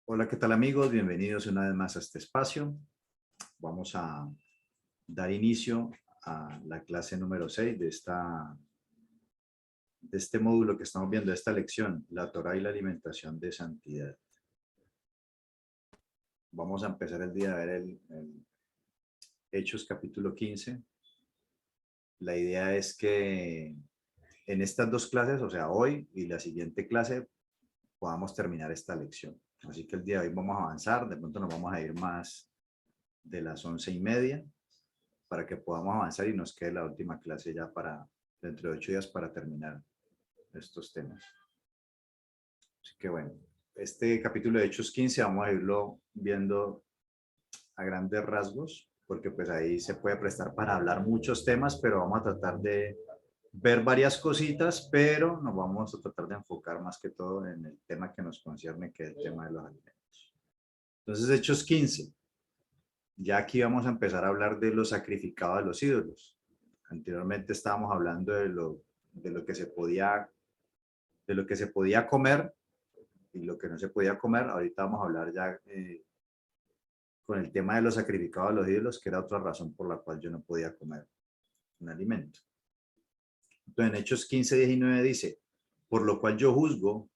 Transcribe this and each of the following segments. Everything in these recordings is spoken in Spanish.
Hola, ¿qué tal amigos? Bienvenidos una vez más a este espacio. Vamos a dar inicio a la clase número 6 de este módulo que estamos viendo, de esta lección, la Torá y la alimentación de santidad. Vamos a empezar el día a ver el Hechos capítulo 15. La idea es que en estas dos clases, o sea, hoy y la siguiente clase, podamos terminar esta lección. Así que el día de hoy vamos a avanzar, de pronto nos vamos a ir más de las 11:30 para que podamos avanzar y nos quede la última clase ya para dentro de 8 días para terminar estos temas. Así que bueno, este capítulo de Hechos 15 vamos a irlo viendo a grandes rasgos, porque pues ahí se puede prestar para hablar muchos temas, pero vamos a tratar de ver varias cositas, pero nos vamos a tratar de enfocar más que todo en el tema que nos concierne, que es el tema de los alimentos. Entonces, Hechos 15. Ya aquí vamos a empezar a hablar de lo sacrificado a los ídolos. Anteriormente estábamos hablando de lo que se podía, de lo que se podía comer y lo que no se podía comer. Ahorita vamos a hablar ya con el tema de lo sacrificado a los ídolos, que era otra razón por la cual yo no podía comer un alimento. Entonces, en Hechos 15:19 dice, por lo cual yo juzgo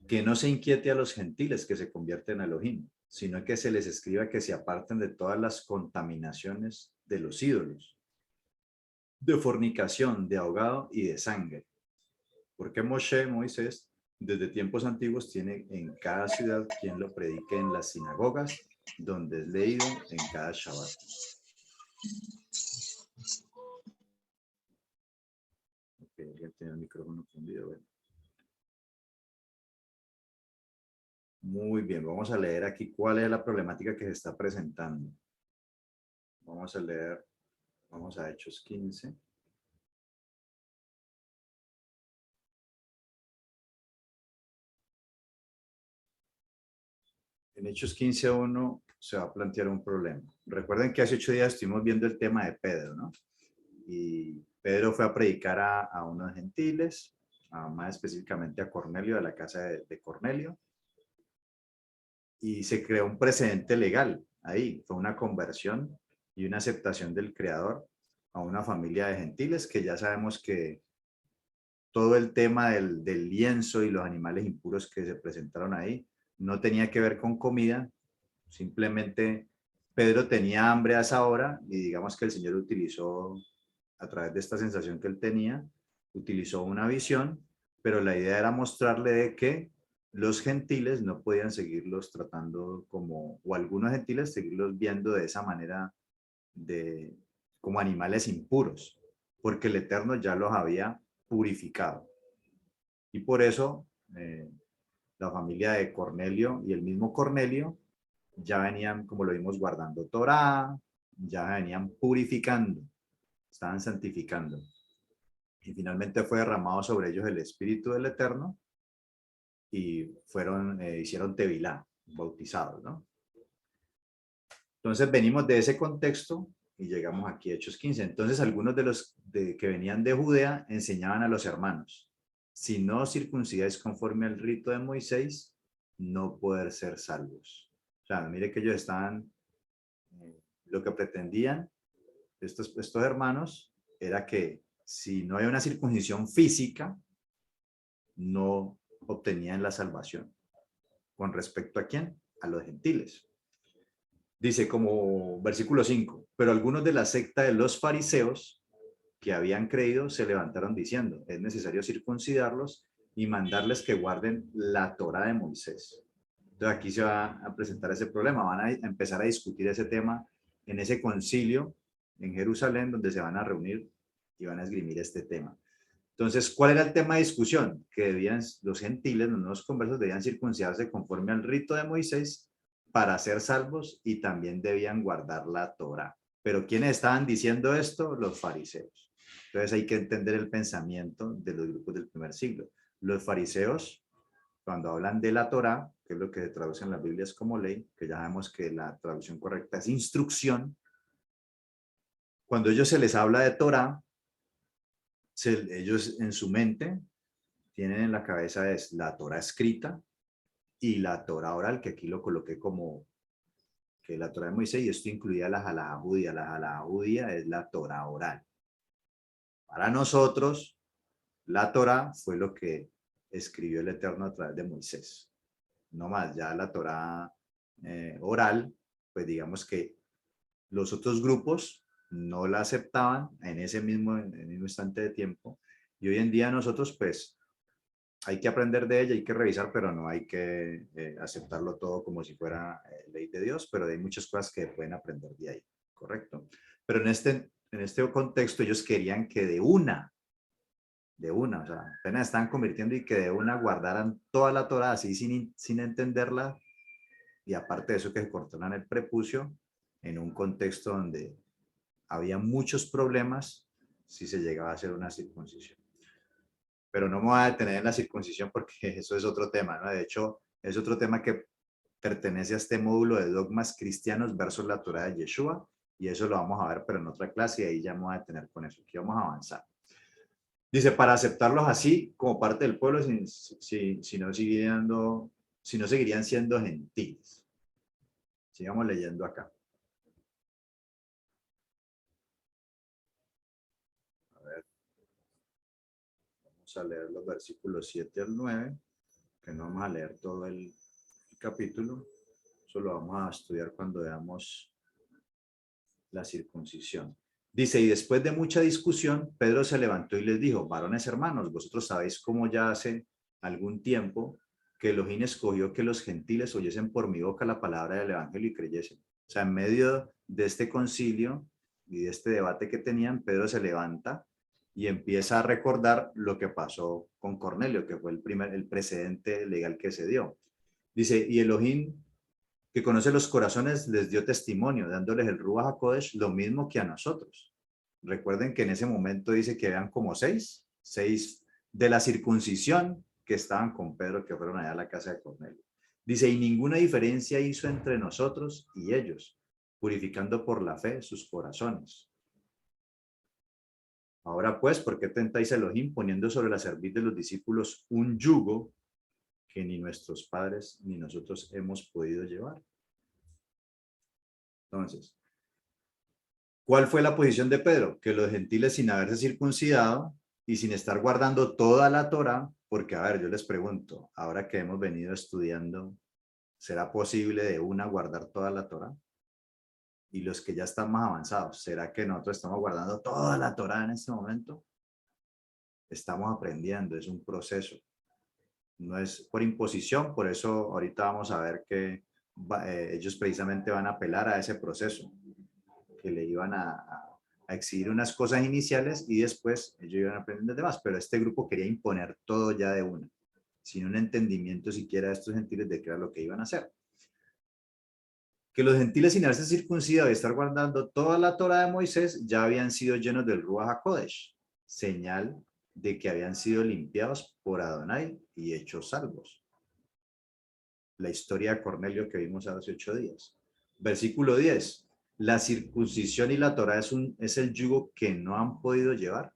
que no se inquiete a los gentiles que se convierten a Elohim, sino que se les escriba que se aparten de todas las contaminaciones de los ídolos, de fornicación, de ahogado y de sangre. Porque Moisés, desde tiempos antiguos tiene en cada ciudad quien lo predique en las sinagogas, donde es leído en cada Shabbat. Ok, alguien tiene el micrófono prendido. Bueno. Muy bien, vamos a leer aquí cuál es la problemática que se está presentando. Vamos a leer, vamos a Hechos 15. En Hechos 15:1 se va a plantear un problema. Recuerden que hace 8 días estuvimos viendo el tema de Pedro, ¿no? Y Pedro fue a predicar a unos gentiles, más específicamente a Cornelio, de la casa de Cornelio, y se creó un precedente legal ahí. Fue una conversión y una aceptación del Creador a una familia de gentiles, que ya sabemos que todo el tema del lienzo y los animales impuros que se presentaron ahí no tenía que ver con comida. Simplemente Pedro tenía hambre a esa hora y digamos que el Señor utilizó, a través de esta sensación que él tenía, utilizó una visión, pero la idea era mostrarle de que los gentiles no podían seguirlos tratando como, o algunos gentiles seguirlos viendo de esa manera, de, como animales impuros, porque el Eterno ya los había purificado. Y por eso la familia de Cornelio y el mismo Cornelio ya venían, como lo vimos, guardando Torá, ya venían purificando, estaban santificando. Y finalmente fue derramado sobre ellos el Espíritu del Eterno y hicieron Tevilá, bautizados, ¿no? Entonces venimos de ese contexto y llegamos aquí a Hechos 15. Entonces algunos de los que venían de Judea enseñaban a los hermanos, si no circuncidáis conforme al rito de Moisés, no poder ser salvos. O sea, mire que ellos estaban, lo que pretendían estos hermanos era que si no hay una circuncisión física, no obtenían la salvación. ¿Con respecto a quién? A los gentiles. Dice como versículo 5, pero algunos de la secta de los fariseos que habían creído se levantaron diciendo, es necesario circuncidarlos y mandarles que guarden la Torá de Moisés. Entonces aquí se va a presentar ese problema, van a empezar a discutir ese tema en ese concilio en Jerusalén, donde se van a reunir y van a esgrimir este tema. Entonces, ¿cuál era el tema de discusión? Que debían, los gentiles, los nuevos conversos, debían circuncidarse conforme al rito de Moisés para ser salvos y también debían guardar la Torá. Pero ¿quiénes estaban diciendo esto? Los fariseos. Entonces hay que entender el pensamiento de los grupos del primer siglo. Los fariseos, cuando hablan de la Torá, que es lo que se traduce en las Biblias como ley, que ya sabemos que la traducción correcta es instrucción, cuando a ellos se les habla de Torá, ellos en su mente tienen en la cabeza es la Torá escrita, y la Torá oral, que aquí lo coloqué como que la Torá de Moisés, y esto incluía la Jalajá judía. La Jalajá judía es la Torá oral. Para nosotros, la Torá fue lo que escribió el Eterno a través de Moisés. No más, ya la Torá oral, pues digamos que los otros grupos no la aceptaban en el mismo instante de tiempo. Y hoy en día nosotros, pues, hay que aprender de ella, hay que revisar, pero no hay que aceptarlo todo como si fuera ley de Dios, pero hay muchas cosas que pueden aprender de ahí, ¿correcto? Pero en este contexto ellos querían que o sea, apenas estaban convirtiendo y que de una guardaran toda la Torá así sin entenderla, y aparte de eso que se cortaran el prepucio en un contexto donde había muchos problemas si se llegaba a hacer una circuncisión. Pero no me voy a detener en la circuncisión porque eso es otro tema, ¿no? De hecho, es otro tema que pertenece a este módulo de dogmas cristianos versus la Torá de Yeshua, y eso lo vamos a ver, pero en otra clase, y ahí ya me voy a detener con eso. Aquí vamos a avanzar. Dice, para aceptarlos así como parte del pueblo, si no seguirían siendo gentiles. Sigamos leyendo acá. A ver, vamos a leer los versículos 7 al 9, que no vamos a leer todo el capítulo, solo vamos a estudiar cuando veamos la circuncisión. Dice, y después de mucha discusión, Pedro se levantó y les dijo, varones hermanos, vosotros sabéis cómo ya hace algún tiempo que Elohim escogió que los gentiles oyesen por mi boca la palabra del evangelio y creyesen. O sea, en medio de este concilio y de este debate que tenían, Pedro se levanta y empieza a recordar lo que pasó con Cornelio, que fue el precedente legal que se dio. Dice, y Elohim, que conoce los corazones, les dio testimonio, dándoles el Ruach HaKodesh, lo mismo que a nosotros. Recuerden que en ese momento dice que eran como seis de la circuncisión que estaban con Pedro, que fueron allá a la casa de Cornelio. Dice, y ninguna diferencia hizo entre nosotros y ellos, purificando por la fe sus corazones. Ahora pues, ¿por qué tentáis a Elohim poniendo sobre la cerviz de los discípulos un yugo que ni nuestros padres ni nosotros hemos podido llevar? Entonces, ¿cuál fue la posición de Pedro? Que los gentiles, sin haberse circuncidado y sin estar guardando toda la Torá, porque a ver, yo les pregunto, ahora que hemos venido estudiando, ¿será posible de una guardar toda la Torá? Y los que ya están más avanzados, ¿será que nosotros estamos guardando toda la Torá en este momento? Estamos aprendiendo, es un proceso. No es por imposición, por eso ahorita vamos a ver que ellos precisamente van a apelar a ese proceso, que le iban a exigir unas cosas iniciales y después ellos iban a aprender de más, pero este grupo quería imponer todo ya de una, sin un entendimiento siquiera de estos gentiles de qué era lo que iban a hacer. Que los gentiles, sin haberse circuncidado y estar guardando toda la Torá de Moisés, ya habían sido llenos del Ruach HaKodesh, señal de que habían sido limpiados por Adonai y hechos salvos. La historia de Cornelio que vimos hace 8 días. Versículo 10. La circuncisión y la Torá es el yugo que no han podido llevar.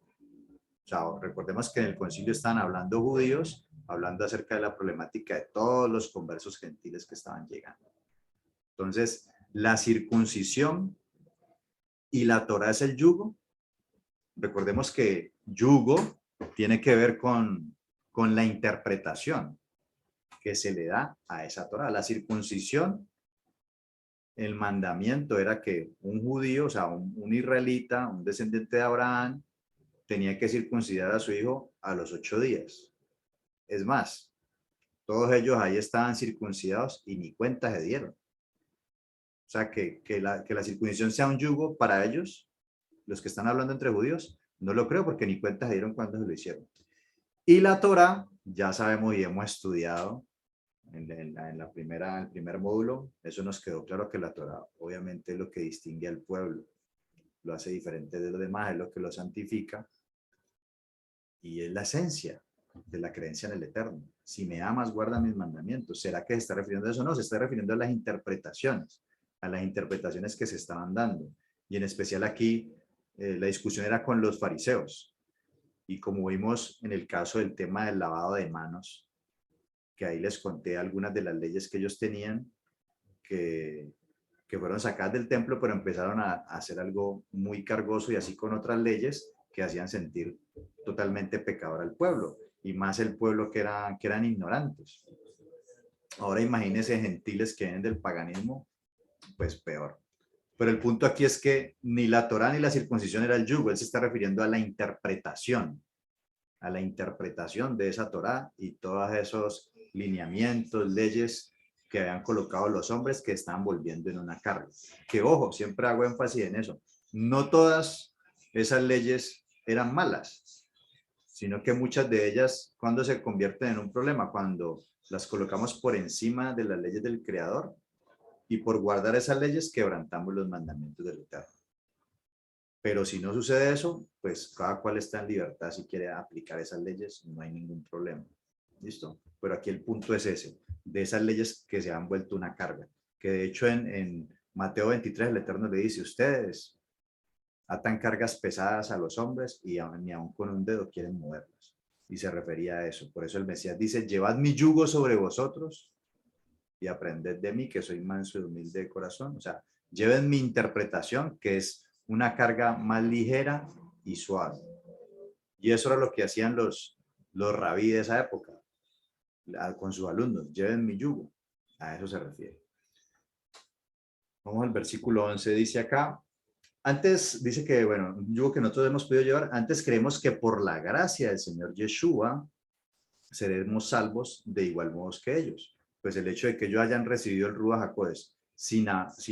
O sea, recordemos que en el concilio están hablando judíos, hablando acerca de la problemática de todos los conversos gentiles que estaban llegando. Entonces, la circuncisión y la Torá es el yugo. Recordemos que yugo tiene que ver con la interpretación que se le da a esa Torá. La circuncisión, el mandamiento era que un judío, o sea, un israelita, un descendiente de Abraham, tenía que circuncidar a su hijo a los 8 días. Es más, todos ellos ahí estaban circuncidados y ni cuenta se dieron. O sea, que la circuncisión sea un yugo para ellos, los que están hablando entre judíos, no lo creo porque ni cuenta se dieron cuando se lo hicieron. Y la Torá, ya sabemos y hemos estudiado el primer módulo, eso nos quedó claro que la Torá obviamente es lo que distingue al pueblo, lo hace diferente de los demás, es lo que lo santifica y es la esencia de la creencia en el Eterno. Si me amas, guarda mis mandamientos. ¿Será que se está refiriendo a eso? No, se está refiriendo a las interpretaciones que se estaban dando. Y en especial aquí, la discusión era con los fariseos. Y como vimos en el caso del tema del lavado de manos, que ahí les conté algunas de las leyes que ellos tenían, que fueron sacadas del templo, pero empezaron a hacer algo muy cargoso y así con otras leyes que hacían sentir totalmente pecador al pueblo, y más el pueblo que eran ignorantes. Ahora imagínense gentiles que vienen del paganismo, pues peor. Pero el punto aquí es que ni la Torá ni la circuncisión era el yugo, él se está refiriendo a la interpretación de esa Torá y todos esos lineamientos, leyes que habían colocado los hombres que estaban volviendo en una carga. Que ojo, siempre hago énfasis en eso. No todas esas leyes eran malas, sino que muchas de ellas, cuando se convierten en un problema, cuando las colocamos por encima de las leyes del Creador, y por guardar esas leyes quebrantamos los mandamientos del Eterno. Pero si no sucede eso, pues cada cual está en libertad si quiere aplicar esas leyes, no hay ningún problema. ¿Listo? Pero aquí el punto es ese, de esas leyes que se han vuelto una carga, que de hecho en Mateo 23 el Eterno le dice, ustedes atan cargas pesadas a los hombres y ni aun con un dedo quieren moverlas. Y se refería a eso. Por eso el Mesías dice, llevad mi yugo sobre vosotros y aprended de mí, que soy manso y humilde de corazón. O sea, lleven mi interpretación, que es una carga más ligera y suave. Y eso era lo que hacían los rabí de esa época con sus alumnos. Lleven mi yugo. A eso se refiere. Vamos al versículo 11. Dice acá, antes dice que, bueno, un yugo que nosotros hemos podido llevar, antes creemos que por la gracia del Señor Yeshua seremos salvos de igual modo que ellos. Pues el hecho de que ellos hayan recibido el Ruach HaKodesh sin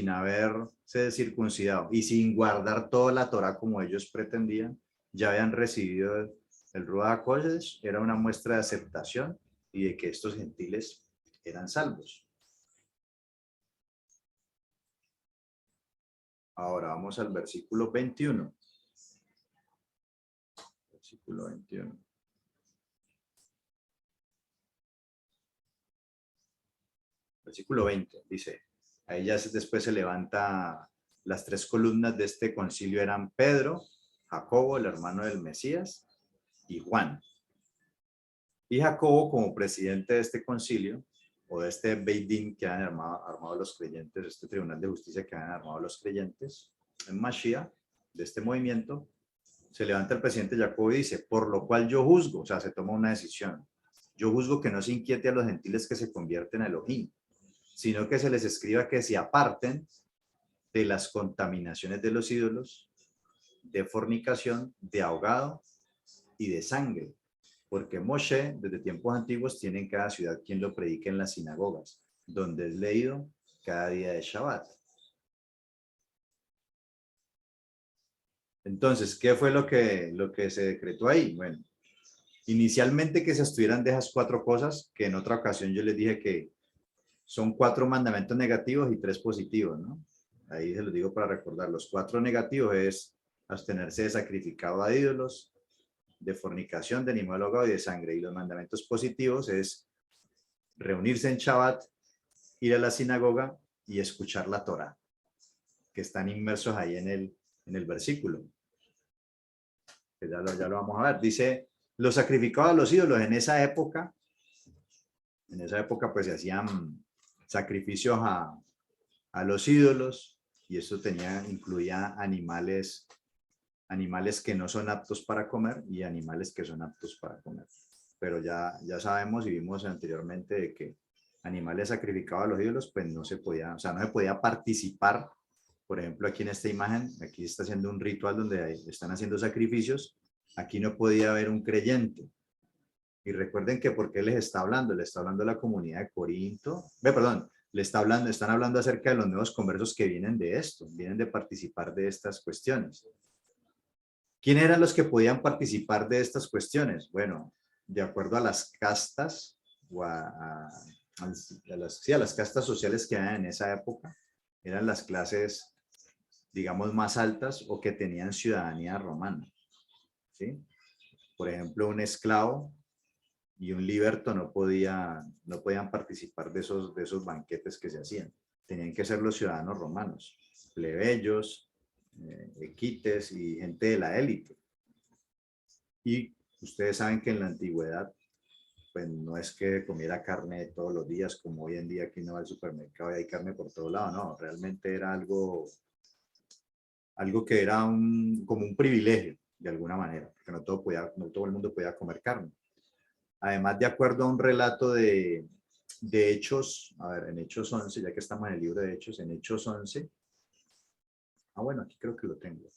haberse circuncidado y sin guardar toda la Torah como ellos pretendían, ya habían recibido el Ruach HaKodesh, era una muestra de aceptación y de que estos gentiles eran salvos. Ahora vamos al versículo 21. Versículo 21. Versículo 20 dice, ahí ya después se levanta las tres columnas de este concilio eran Pedro, Jacobo, el hermano del Mesías, y Juan. Y Jacobo, como presidente de este concilio, o de este Beit Din que han armado los creyentes, este tribunal de justicia que han armado los creyentes en Mashiach, de este movimiento, se levanta el presidente Jacobo y dice, por lo cual yo juzgo, o sea, se toma una decisión. Yo juzgo que no se inquiete a los gentiles que se convierten a Elohim, sino que se les escriba que se aparten de las contaminaciones de los ídolos, de fornicación, de ahogado y de sangre. Porque Moshe, desde tiempos antiguos, tiene en cada ciudad quien lo predique en las sinagogas, donde es leído cada día de Shabbat. Entonces, ¿qué fue lo que se decretó ahí? Bueno, inicialmente que se estuvieran de esas cuatro cosas, que en otra ocasión yo les dije que son 4 mandamientos negativos y 3 positivos, ¿no? Ahí se los digo para recordar. Los 4 negativos es abstenerse de sacrificado a ídolos, de fornicación, de animal ahogado y de sangre. Y los mandamientos positivos es reunirse en Shabbat, ir a la sinagoga y escuchar la Torah, que están inmersos ahí en el versículo. Que ya lo vamos a ver. Dice, los sacrificados a los ídolos en esa época pues se hacían sacrificios a los ídolos, y esto incluía animales que no son aptos para comer y animales que son aptos para comer. Pero ya sabemos y vimos anteriormente de que animales sacrificados a los ídolos, pues no se podía, o sea, no se podía participar. Por ejemplo, aquí en esta imagen, aquí se está haciendo un ritual donde están haciendo sacrificios. Aquí no podía haber un creyente. Y recuerden que ¿por qué les está hablando? Le está hablando a la comunidad de Corinto. Perdón, están hablando acerca de los nuevos conversos que vienen de esto, vienen de participar de estas cuestiones. ¿Quién eran los que podían participar de estas cuestiones? Bueno, de acuerdo a las castas, o a las castas sociales que había en esa época, eran las clases, digamos, más altas o que tenían ciudadanía romana, ¿sí? Por ejemplo, un esclavo y un liberto no podían participar de esos banquetes que se hacían. Tenían que ser los ciudadanos romanos, plebeyos, equites y gente de la élite. Y ustedes saben que en la antigüedad pues no es que comiera carne todos los días, como hoy en día que uno va al supermercado y hay carne por todo lado, no, realmente era algo que era como un privilegio, de alguna manera, porque no todo el mundo podía comer carne. Además, de acuerdo a un relato de Hechos, a ver, en Hechos 11, ya que estamos en el libro de Hechos, en Hechos 11, bueno, aquí creo que lo tengo.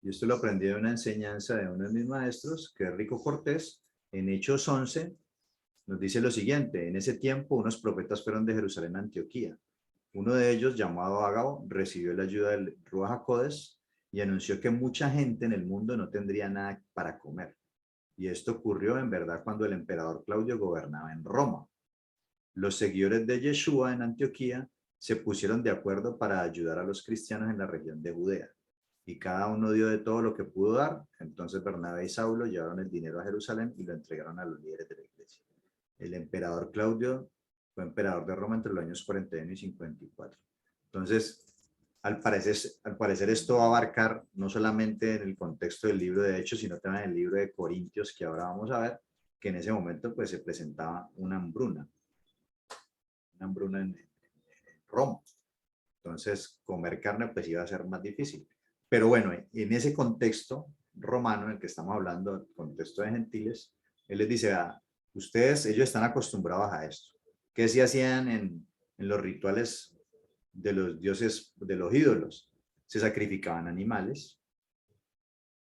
Y esto lo aprendí de una enseñanza de uno de mis maestros, que es Rico Cortés. En Hechos 11 nos dice lo siguiente: en ese tiempo unos profetas fueron de Jerusalén a Antioquía. Uno de ellos, llamado Ágabo, recibió la ayuda del Ruach HaKodes y anunció que mucha gente en el mundo no tendría nada para comer. Y esto ocurrió en verdad cuando el emperador Claudio gobernaba en Roma. Los seguidores de Yeshua en Antioquía se pusieron de acuerdo para ayudar a los cristianos en la región de Judea. Y cada uno dio de todo lo que pudo dar. Entonces Bernabé y Saulo llevaron el dinero a Jerusalén y lo entregaron a los líderes de la iglesia. El emperador Claudio fue emperador de Roma entre los años 41 y 54. Entonces, al parecer esto va a abarcar no solamente en el contexto del libro de Hechos, sino también en el libro de Corintios, que ahora vamos a ver, que en ese momento pues se presentaba una hambruna en Roma. Entonces, comer carne pues iba a ser más difícil. Pero bueno, en ese contexto romano en el que estamos hablando, el contexto de gentiles, él les dice, ellos están acostumbrados a esto. ¿Qué se hacían en los rituales de los dioses, de los ídolos? Se sacrificaban animales.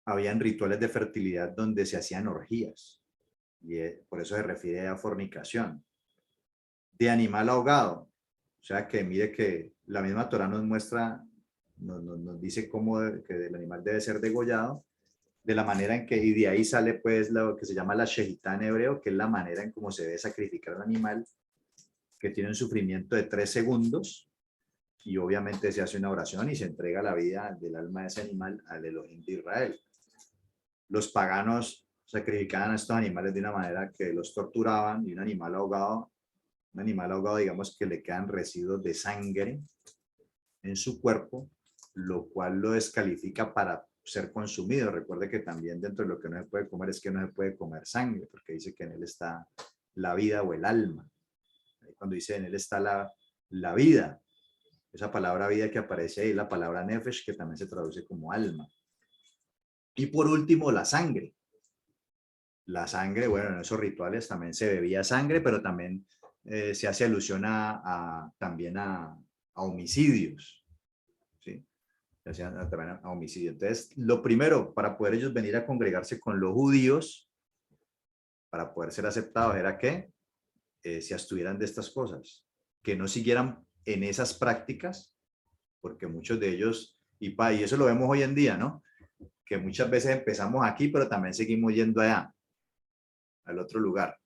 Habían rituales de fertilidad donde se hacían orgías. Y por eso se refiere a fornicación. De animal ahogado. O sea que mire que la misma Torah nos muestra, nos dice cómo que el animal debe ser degollado, de la manera en que, y de ahí sale pues lo que se llama la shehita en hebreo, que es la manera en cómo se debe sacrificar al animal, que tiene un sufrimiento de 3 segundos, y obviamente se hace una oración y se entrega la vida del alma de ese animal al Elohim de Israel. Los paganos sacrificaban a estos animales de una manera que los torturaban, y un animal ahogado, digamos que le quedan residuos de sangre en su cuerpo, lo cual lo descalifica para ser consumido. Recuerde que también dentro de lo que no se puede comer es que no se puede comer sangre, porque dice que en él está la vida o el alma. Cuando dice en él está la vida, esa palabra vida que aparece ahí, la palabra nefesh, que también se traduce como alma. Y por último, la sangre. La sangre, bueno, en esos rituales también se bebía sangre, pero también se hace alusión también a homicidios, ¿sí? Se hacían también a homicidios. Entonces, lo primero, para poder ellos venir a congregarse con los judíos, para poder ser aceptados, era que se abstuvieran de estas cosas, que no siguieran en esas prácticas, porque muchos de ellos, y eso lo vemos hoy en día, ¿no? Que muchas veces empezamos aquí, pero también seguimos yendo allá, al otro lugar.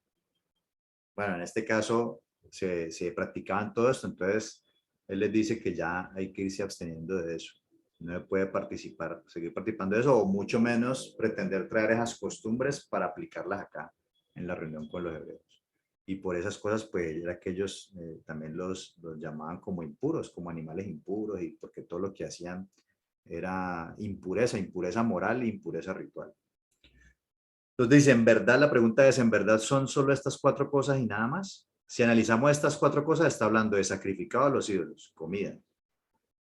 Bueno, en este caso se practicaban todo esto, entonces él les dice que ya hay que irse absteniendo de eso. No se puede seguir participando de eso, o mucho menos pretender traer esas costumbres para aplicarlas acá en la reunión con los hebreos. Y por esas cosas, pues, era que ellos también los llamaban como impuros, como animales impuros, y porque todo lo que hacían era impureza moral e impureza ritual. Entonces dice, en verdad, la pregunta es, ¿en verdad son solo estas 4 cosas y nada más? Si analizamos estas 4 cosas, está hablando de sacrificado a los ídolos, comida,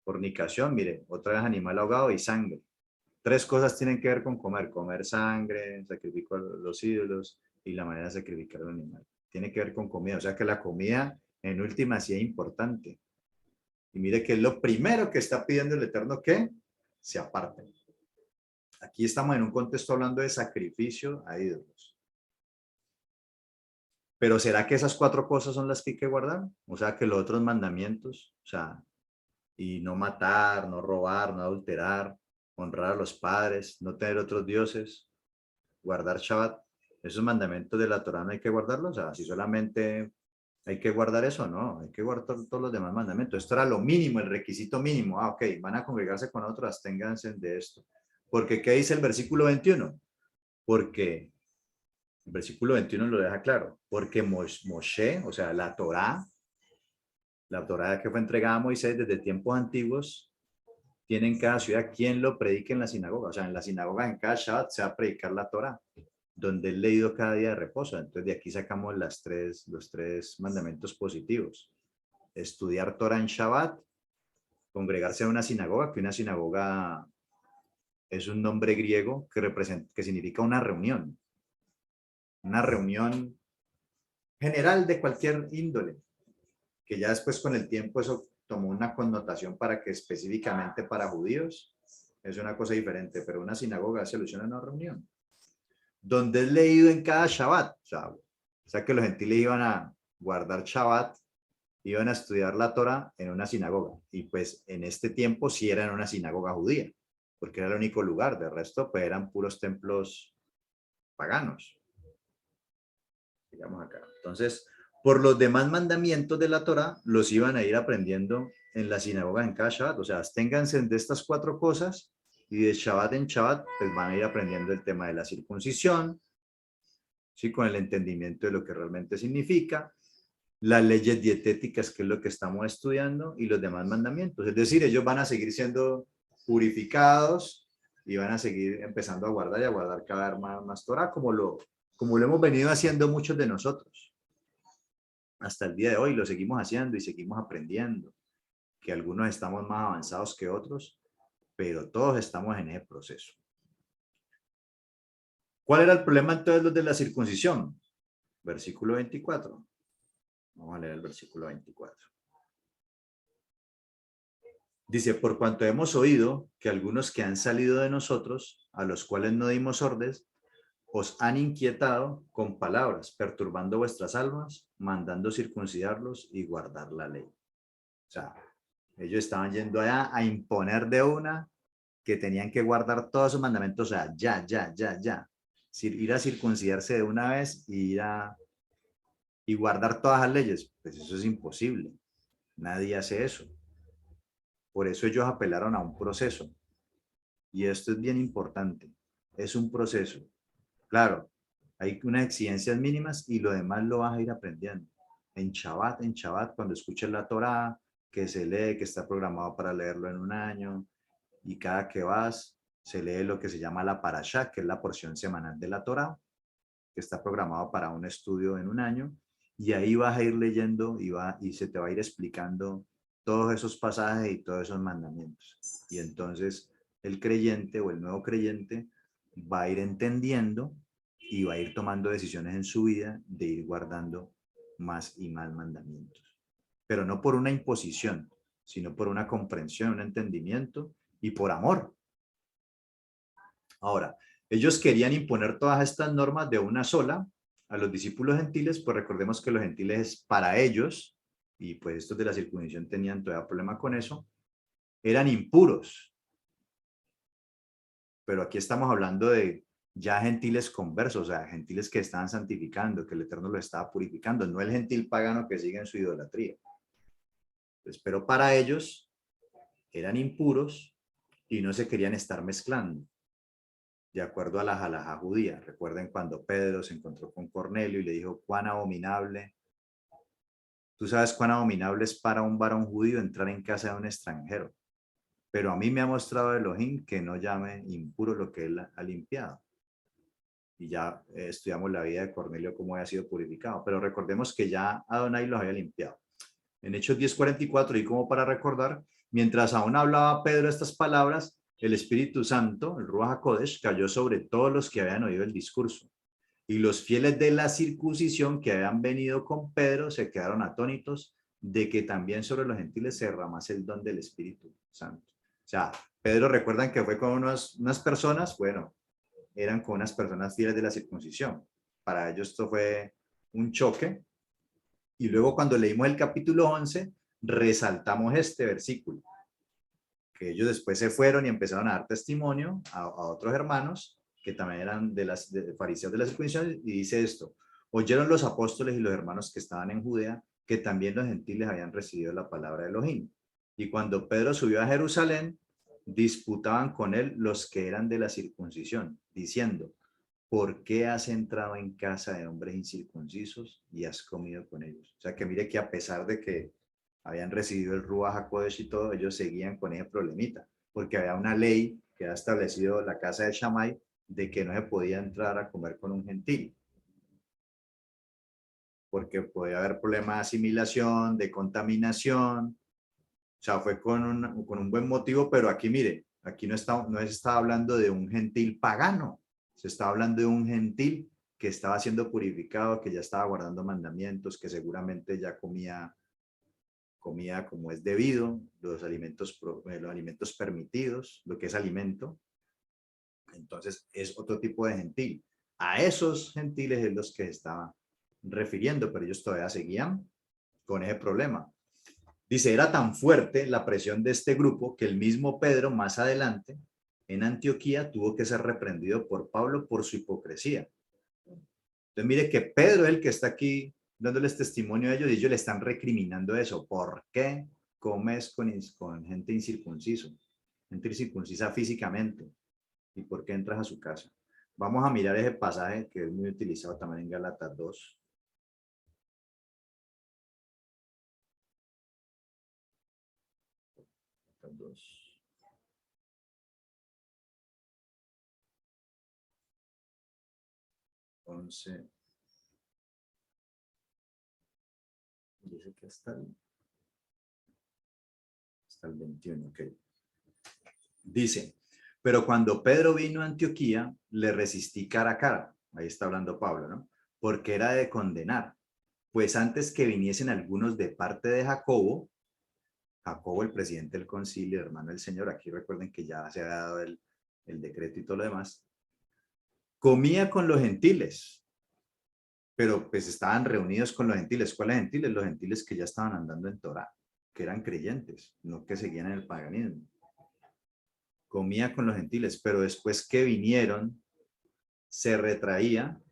fornicación, mire, otra vez animal ahogado y sangre. 3 cosas tienen que ver con comer sangre, sacrifico a los ídolos y la manera de sacrificar al animal. Tiene que ver con comida, o sea que la comida en última sí es importante. Y mire que es lo primero que está pidiendo el Eterno, que se aparten. Aquí estamos en un contexto hablando de sacrificio a ídolos. Pero ¿será que esas 4 cosas son las que hay que guardar? O sea, que los otros mandamientos, o sea, y no matar, no robar, no adulterar, honrar a los padres, no tener otros dioses, guardar Shabbat, esos mandamientos de la Torá no hay que guardarlos. O sea, si solamente hay que guardar eso, no, hay que guardar todos los demás mandamientos. Esto era lo mínimo, el requisito mínimo. Ok, van a congregarse con otros, ténganse de esto. Porque, ¿qué dice el versículo 21? Porque el versículo 21 lo deja claro, porque Moshe, o sea, la Torá que fue entregada a Moisés desde tiempos antiguos, tiene en cada ciudad quien lo predique en la sinagoga. O sea, en la sinagoga, en cada Shabbat, se va a predicar la Torá. donde es leído cada día de reposo. Entonces de aquí sacamos los tres mandamientos positivos. Estudiar Torah en Shabbat, congregarse a una sinagoga, que una sinagoga es un nombre griego que significa una reunión general de cualquier índole, que ya después con el tiempo eso tomó una connotación para que específicamente para judíos es una cosa diferente, pero una sinagoga se alusiona a una reunión, donde es leído en cada Shabbat, o sea que los gentiles iban a guardar Shabbat, iban a estudiar la Torah en una sinagoga, y pues en este tiempo sí era en una sinagoga judía, porque era el único lugar, de resto pues eran puros templos paganos, digamos acá. Entonces, por los demás mandamientos de la Torah, los iban a ir aprendiendo en la sinagoga en cada Shabbat, o sea, absténganse de estas 4 cosas, y de Shabbat en Shabbat, pues van a ir aprendiendo el tema de la circuncisión, ¿sí? Con el entendimiento de lo que realmente significa, las leyes dietéticas, que es lo que estamos estudiando, y los demás mandamientos. Es decir, ellos van a seguir siendo purificados y van a seguir empezando a guardar y a guardar cada vez más Torah, como lo hemos venido haciendo muchos de nosotros. Hasta el día de hoy lo seguimos haciendo y seguimos aprendiendo, que algunos estamos más avanzados que otros, pero todos estamos en ese proceso. ¿Cuál era el problema entonces los de la circuncisión? Versículo 24. Vamos a leer el versículo 24. Dice, por cuanto hemos oído que algunos que han salido de nosotros, a los cuales no dimos órdenes, os han inquietado con palabras, perturbando vuestras almas, mandando circuncidarlos y guardar la ley. O sea, ellos estaban yendo allá a imponer de una que tenían que guardar todos sus mandamientos, o sea, ya. Ir a circuncidarse de una vez y guardar todas las leyes, pues eso es imposible. Nadie hace eso. Por eso ellos apelaron a un proceso. Y esto es bien importante. Es un proceso. Claro, hay unas exigencias mínimas y lo demás lo vas a ir aprendiendo. En Shabbat, cuando escuches la Torá, que se lee, que está programado para leerlo en un año, y cada que vas, se lee lo que se llama la Parashá, que es la porción semanal de la Torá, que está programado para un estudio en un año, y ahí vas a ir leyendo y se te va a ir explicando todos esos pasajes y todos esos mandamientos. Y entonces el creyente o el nuevo creyente va a ir entendiendo y va a ir tomando decisiones en su vida de ir guardando más y más mandamientos. Pero no por una imposición, sino por una comprensión, un entendimiento y por amor. Ahora, ellos querían imponer todas estas normas de una sola a los discípulos gentiles, pues recordemos que los gentiles para ellos, y pues estos de la circuncisión tenían todavía problema con eso, eran impuros. Pero aquí estamos hablando de ya gentiles conversos, o sea, gentiles que estaban santificando, que el Eterno lo estaba purificando, no el gentil pagano que sigue en su idolatría. Pues, pero para ellos eran impuros y no se querían estar mezclando, de acuerdo a la halajá judía. Recuerden cuando Pedro se encontró con Cornelio y le dijo, cuán abominable, tú sabes cuán abominable es para un varón judío entrar en casa de un extranjero, pero a mí me ha mostrado Elohim que no llame impuro lo que él ha limpiado. Y ya estudiamos la vida de Cornelio, cómo había sido purificado, pero recordemos que ya Adonai los había limpiado. En Hechos 10:44, y como para recordar, mientras aún hablaba Pedro estas palabras, el Espíritu Santo, el Ruach HaKodesh, cayó sobre todos los que habían oído el discurso. Y los fieles de la circuncisión que habían venido con Pedro se quedaron atónitos de que también sobre los gentiles se derramase el don del Espíritu Santo. O sea, Pedro, recuerdan que fue con unas personas, bueno, eran con unas personas fieles de la circuncisión. Para ellos esto fue un choque. Y luego cuando leímos el capítulo 11, resaltamos este versículo, que ellos después se fueron y empezaron a dar testimonio a otros hermanos que también eran de fariseos de la circuncisión, y dice esto: oyeron los apóstoles y los hermanos que estaban en Judea que también los gentiles habían recibido la palabra de Elohim. Y cuando Pedro subió a Jerusalén, disputaban con él los que eran de la circuncisión, diciendo: ¿por qué has entrado en casa de hombres incircuncisos y has comido con ellos? O sea, que mire que a pesar de que habían recibido el Ruach HaKodesh y todo, ellos seguían con ese problemita, porque había una ley que había establecido la casa de Shammai, de que no se podía entrar a comer con un gentil, porque podía haber problemas de asimilación, de contaminación. O sea, fue con un buen motivo, pero aquí mire, aquí no se está hablando de un gentil pagano, se está hablando de un gentil que estaba siendo purificado, que ya estaba guardando mandamientos, que seguramente ya comía como es debido, los alimentos permitidos, lo que es alimento. Entonces es otro tipo de gentil. A esos gentiles es los que se estaba refiriendo, pero ellos todavía seguían con ese problema. Dice, era tan fuerte la presión de este grupo que el mismo Pedro más adelante en Antioquía tuvo que ser reprendido por Pablo por su hipocresía. Entonces mire que Pedro es el que está aquí dándoles testimonio a ellos y ellos le están recriminando eso. ¿Por qué comes con gente incircunciso? Gente incircuncisa físicamente. ¿Y por qué entras a su casa? Vamos a mirar ese pasaje que es muy utilizado también en Gálatas 2. Gálatas 2. 11. Dice que hasta el 21, ok. Dice, pero cuando Pedro vino a Antioquía, le resistí cara a cara. Ahí está hablando Pablo, ¿no? Porque era de condenar. Pues antes que viniesen algunos de parte de Jacobo, Jacobo, el presidente del concilio, hermano del Señor, aquí recuerden que ya se ha dado el decreto y todo lo demás, comía con los gentiles, pero pues estaban reunidos con los gentiles. ¿Cuáles gentiles? Los gentiles que ya estaban andando en Torá, que eran creyentes, no que seguían en el paganismo. Comía con los gentiles, pero después que vinieron, se retraía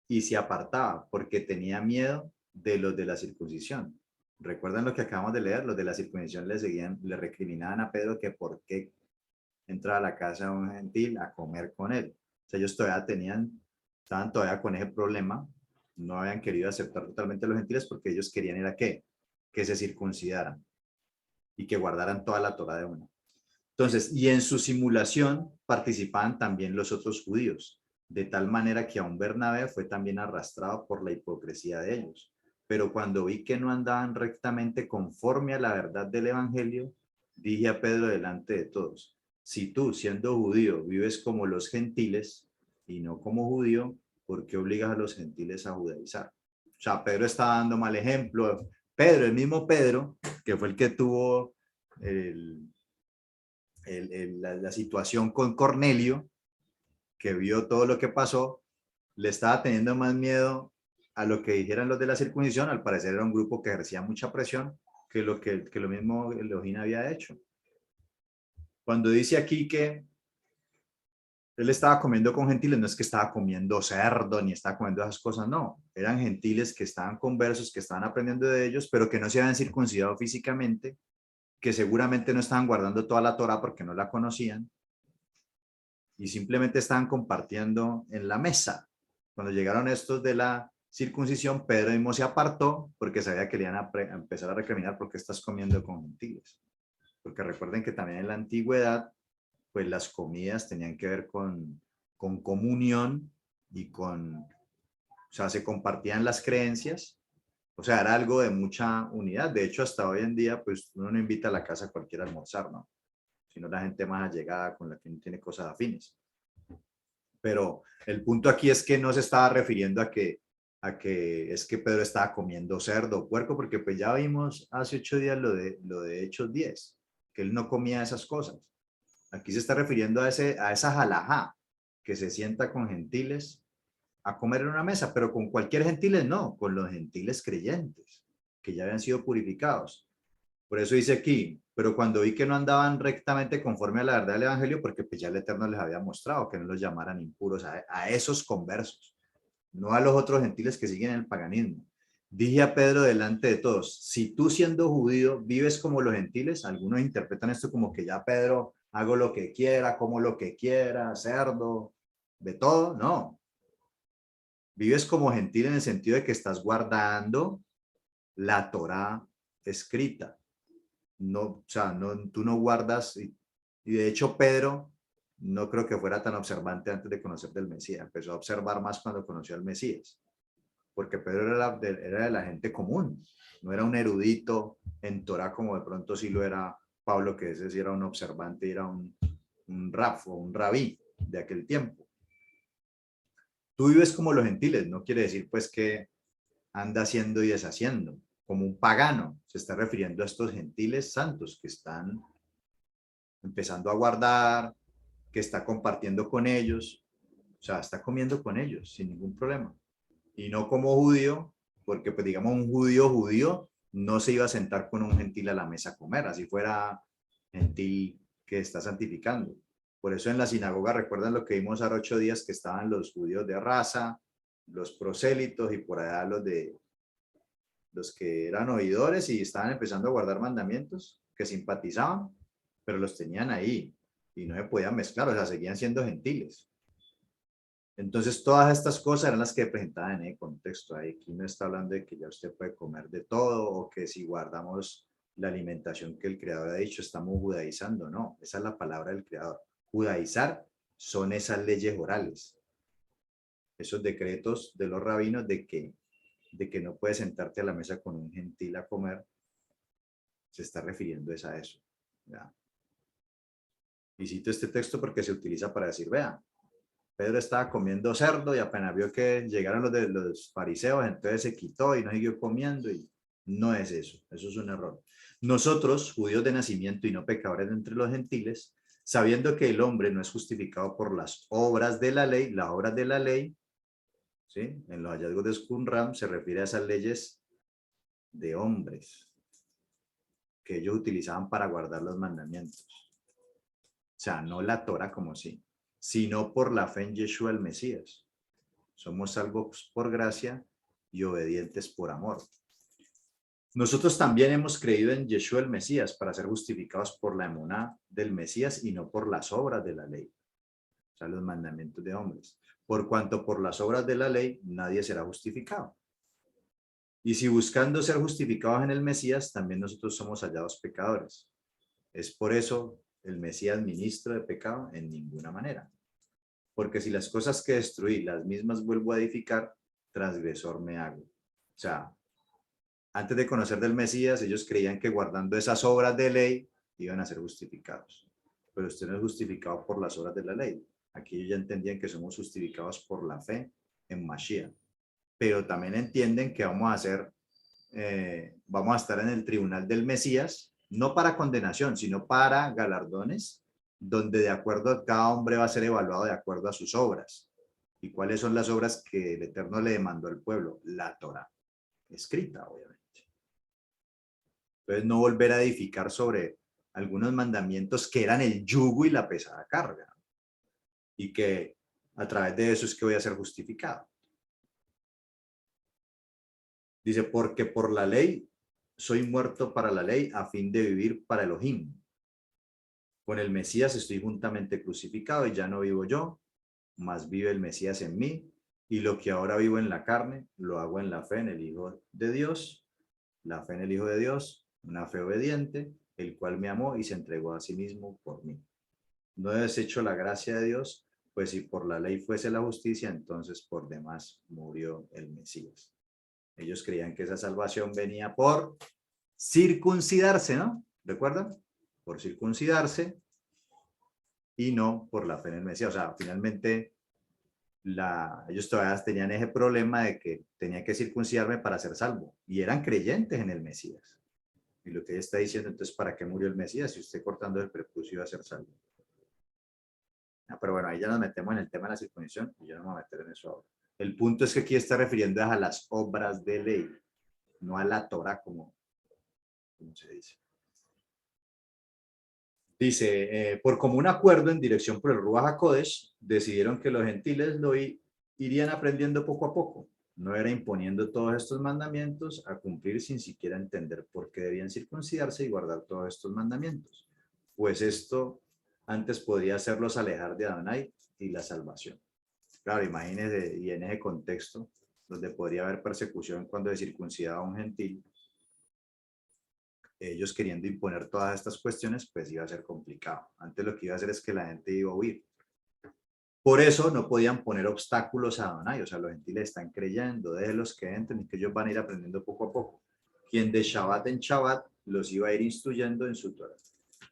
y se apartaba porque tenía miedo de los de la circuncisión. ¿Recuerdan lo que acabamos de leer? Los de la circuncisión le recriminaban a Pedro que por qué entraba a la casa de un gentil a comer con él. O sea, ellos estaban todavía con ese problema, no habían querido aceptar totalmente a los gentiles porque ellos querían era ¿qué? Que se circuncidaran y que guardaran toda la Torá de uno. Entonces, y en su simulación participaban también los otros judíos, de tal manera que aún Bernabé fue también arrastrado por la hipocresía de ellos. Pero cuando vi que no andaban rectamente conforme a la verdad del Evangelio, dije a Pedro delante de todos, si tú, siendo judío, vives como los gentiles y no como judío, ¿por qué obligas a los gentiles a judaizar? O sea, Pedro está dando mal ejemplo. Pedro, el mismo Pedro, que fue el que tuvo la situación con Cornelio, que vio todo lo que pasó, le estaba teniendo más miedo a lo que dijeran los de la circuncisión. Al parecer era un grupo que ejercía mucha presión que lo mismo Elohim había hecho. Cuando dice aquí que él estaba comiendo con gentiles, no es que estaba comiendo cerdo ni estaba comiendo esas cosas, no. Eran gentiles que estaban conversos, que estaban aprendiendo de ellos, pero que no se habían circuncidado físicamente, que seguramente no estaban guardando toda la Torah porque no la conocían y simplemente estaban compartiendo en la mesa. Cuando llegaron estos de la circuncisión, Pedro mismo se apartó porque sabía que le iban a empezar a recriminar porque estás comiendo con gentiles. Porque recuerden que también en la antigüedad, pues las comidas tenían que ver con comunión y o sea, se compartían las creencias. O sea, era algo de mucha unidad. De hecho, hasta hoy en día, pues uno no invita a la casa a cualquiera a almorzar, ¿no? Sino la gente más allegada con la que no tiene cosas afines. Pero el punto aquí es que no se estaba refiriendo a que es que Pedro estaba comiendo cerdo o puerco, porque pues ya vimos hace 8 días lo de Hechos 10, que él no comía esas cosas. Aquí se está refiriendo a esa jalajá, que se sienta con gentiles a comer en una mesa, pero con cualquier gentiles no, con los gentiles creyentes, que ya habían sido purificados. Por eso dice aquí, pero cuando vi que no andaban rectamente conforme a la verdad del Evangelio, porque pues ya el Eterno les había mostrado que no los llamaran impuros a esos conversos, no a los otros gentiles que siguen el paganismo. Dije a Pedro delante de todos, si tú siendo judío vives como los gentiles, algunos interpretan esto como que ya Pedro hago lo que quiera, como lo que quiera, cerdo, de todo, no. Vives como gentil en el sentido de que estás guardando la Torá escrita. No, o sea, no, tú no guardas, y de hecho Pedro no creo que fuera tan observante antes de conocer del Mesías. Empezó a observar más cuando conoció al Mesías, porque Pedro era de la gente común, no era un erudito en Torah como de pronto sí lo era Pablo, que ese sí era un observante, era un raf o un rabí de aquel tiempo. Tú vives como los gentiles, no quiere decir pues que anda haciendo y deshaciendo, como un pagano. Se está refiriendo a estos gentiles santos que están empezando a guardar, que está compartiendo con ellos, o sea, está comiendo con ellos sin ningún problema. Y no como judío, porque pues digamos un judío no se iba a sentar con un gentil a la mesa a comer, así fuera gentil que está santificando. Por eso en la sinagoga, recuerdan lo que vimos hace 8 días, que estaban los judíos de raza, los prosélitos y por allá los que eran oidores y estaban empezando a guardar mandamientos, que simpatizaban, pero los tenían ahí y no se podían mezclar, o sea, seguían siendo gentiles. Entonces, todas estas cosas eran las que presentaban en el contexto. Aquí no está hablando de que ya usted puede comer de todo o que si guardamos la alimentación que el Creador ha dicho, estamos judaizando. No, esa es la palabra del Creador. Judaizar son esas leyes orales, esos decretos de los rabinos de que no puedes sentarte a la mesa con un gentil a comer. Se está refiriendo a eso. ¿Ya? Y cito este texto porque se utiliza para decir, vean, Pedro estaba comiendo cerdo y apenas vio que llegaron los fariseos, entonces se quitó y no siguió comiendo y no es eso, eso es un error. Nosotros, judíos de nacimiento y no pecadores entre los gentiles, sabiendo que el hombre no es justificado por las obras de la ley, las obras de la ley, ¿sí? En los hallazgos de Qumran se refiere a esas leyes de hombres que ellos utilizaban para guardar los mandamientos. O sea, no la Torah como sí, sino por la fe en Yeshua el Mesías. Somos salvos por gracia y obedientes por amor. Nosotros también hemos creído en Yeshua el Mesías para ser justificados por la emuná del Mesías y no por las obras de la ley, o sea, los mandamientos de hombres. Por cuanto por las obras de la ley nadie será justificado. Y si buscando ser justificados en el Mesías, también nosotros somos hallados pecadores. Es por eso el Mesías ministro de pecado en ninguna manera. Porque si las cosas que destruí, las mismas vuelvo a edificar, transgresor me hago. O sea, antes de conocer del Mesías, ellos creían que guardando esas obras de ley iban a ser justificados. Pero usted no es justificado por las obras de la ley. Aquí ellos ya entendían que somos justificados por la fe en Mashiach. Pero también entienden que vamos a estar en el tribunal del Mesías, no para condenación, sino para galardones, donde de acuerdo a cada hombre va a ser evaluado de acuerdo a sus obras. ¿Y cuáles son las obras que el Eterno le demandó al pueblo? La Torah, escrita, obviamente. Entonces, no volver a edificar sobre algunos mandamientos que eran el yugo y la pesada carga. Y que a través de eso es que voy a ser justificado. Dice, porque por la ley soy muerto para la ley a fin de vivir para Elohim. Con el Mesías estoy juntamente crucificado y ya no vivo yo, mas vive el Mesías en mí. Y lo que ahora vivo en la carne, lo hago en la fe en el Hijo de Dios. La fe en el Hijo de Dios, una fe obediente, el cual me amó y se entregó a sí mismo por mí. No he deshecho la gracia de Dios, pues si por la ley fuese la justicia, entonces por demás murió el Mesías. Ellos creían que esa salvación venía por circuncidarse, ¿no? ¿Recuerdan? Por circuncidarse y no por la fe en el Mesías. O sea, finalmente ellos todavía tenían ese problema de que tenía que circuncidarme para ser salvo. Y eran creyentes en el Mesías. Y lo que ella está diciendo, entonces, ¿para qué murió el Mesías si usted cortando el prepucio iba a ser salvo? Pero bueno, ahí ya nos metemos en el tema de la circuncisión y yo no me voy a meter en eso ahora. El punto es que aquí está refiriendo a las obras de ley, no a la Torah como se dice. Dice, por común acuerdo en dirección por el Ruach HaKodesh, decidieron que los gentiles irían aprendiendo poco a poco. No era imponiendo todos estos mandamientos a cumplir sin siquiera entender por qué debían circuncidarse y guardar todos estos mandamientos. Pues esto antes podría hacerlos alejar de Adonai y la salvación. Claro, imagínense, y en ese contexto, donde podría haber persecución cuando se circuncidaba a un gentil, ellos queriendo imponer todas estas cuestiones, pues iba a ser complicado. Antes lo que iba a hacer es que la gente iba a huir, Por eso no podían poner obstáculos a Adonai, o sea, los gentiles están creyendo, déjenlos que entren y que ellos van a ir aprendiendo poco a poco. Quien de Shabbat en Shabbat los iba a ir instruyendo en su Torah.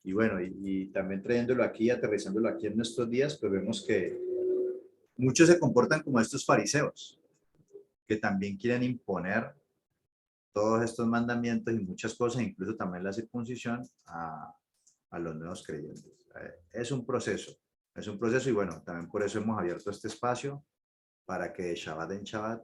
Y bueno, y también trayéndolo aquí, aterrizándolo aquí en nuestros días, pues vemos que muchos se comportan como estos fariseos, que también quieren imponer todos estos mandamientos y muchas cosas, incluso también la circuncisión a los nuevos creyentes. Es un proceso y bueno, también por eso hemos abierto este espacio para que de Shabbat en Shabbat,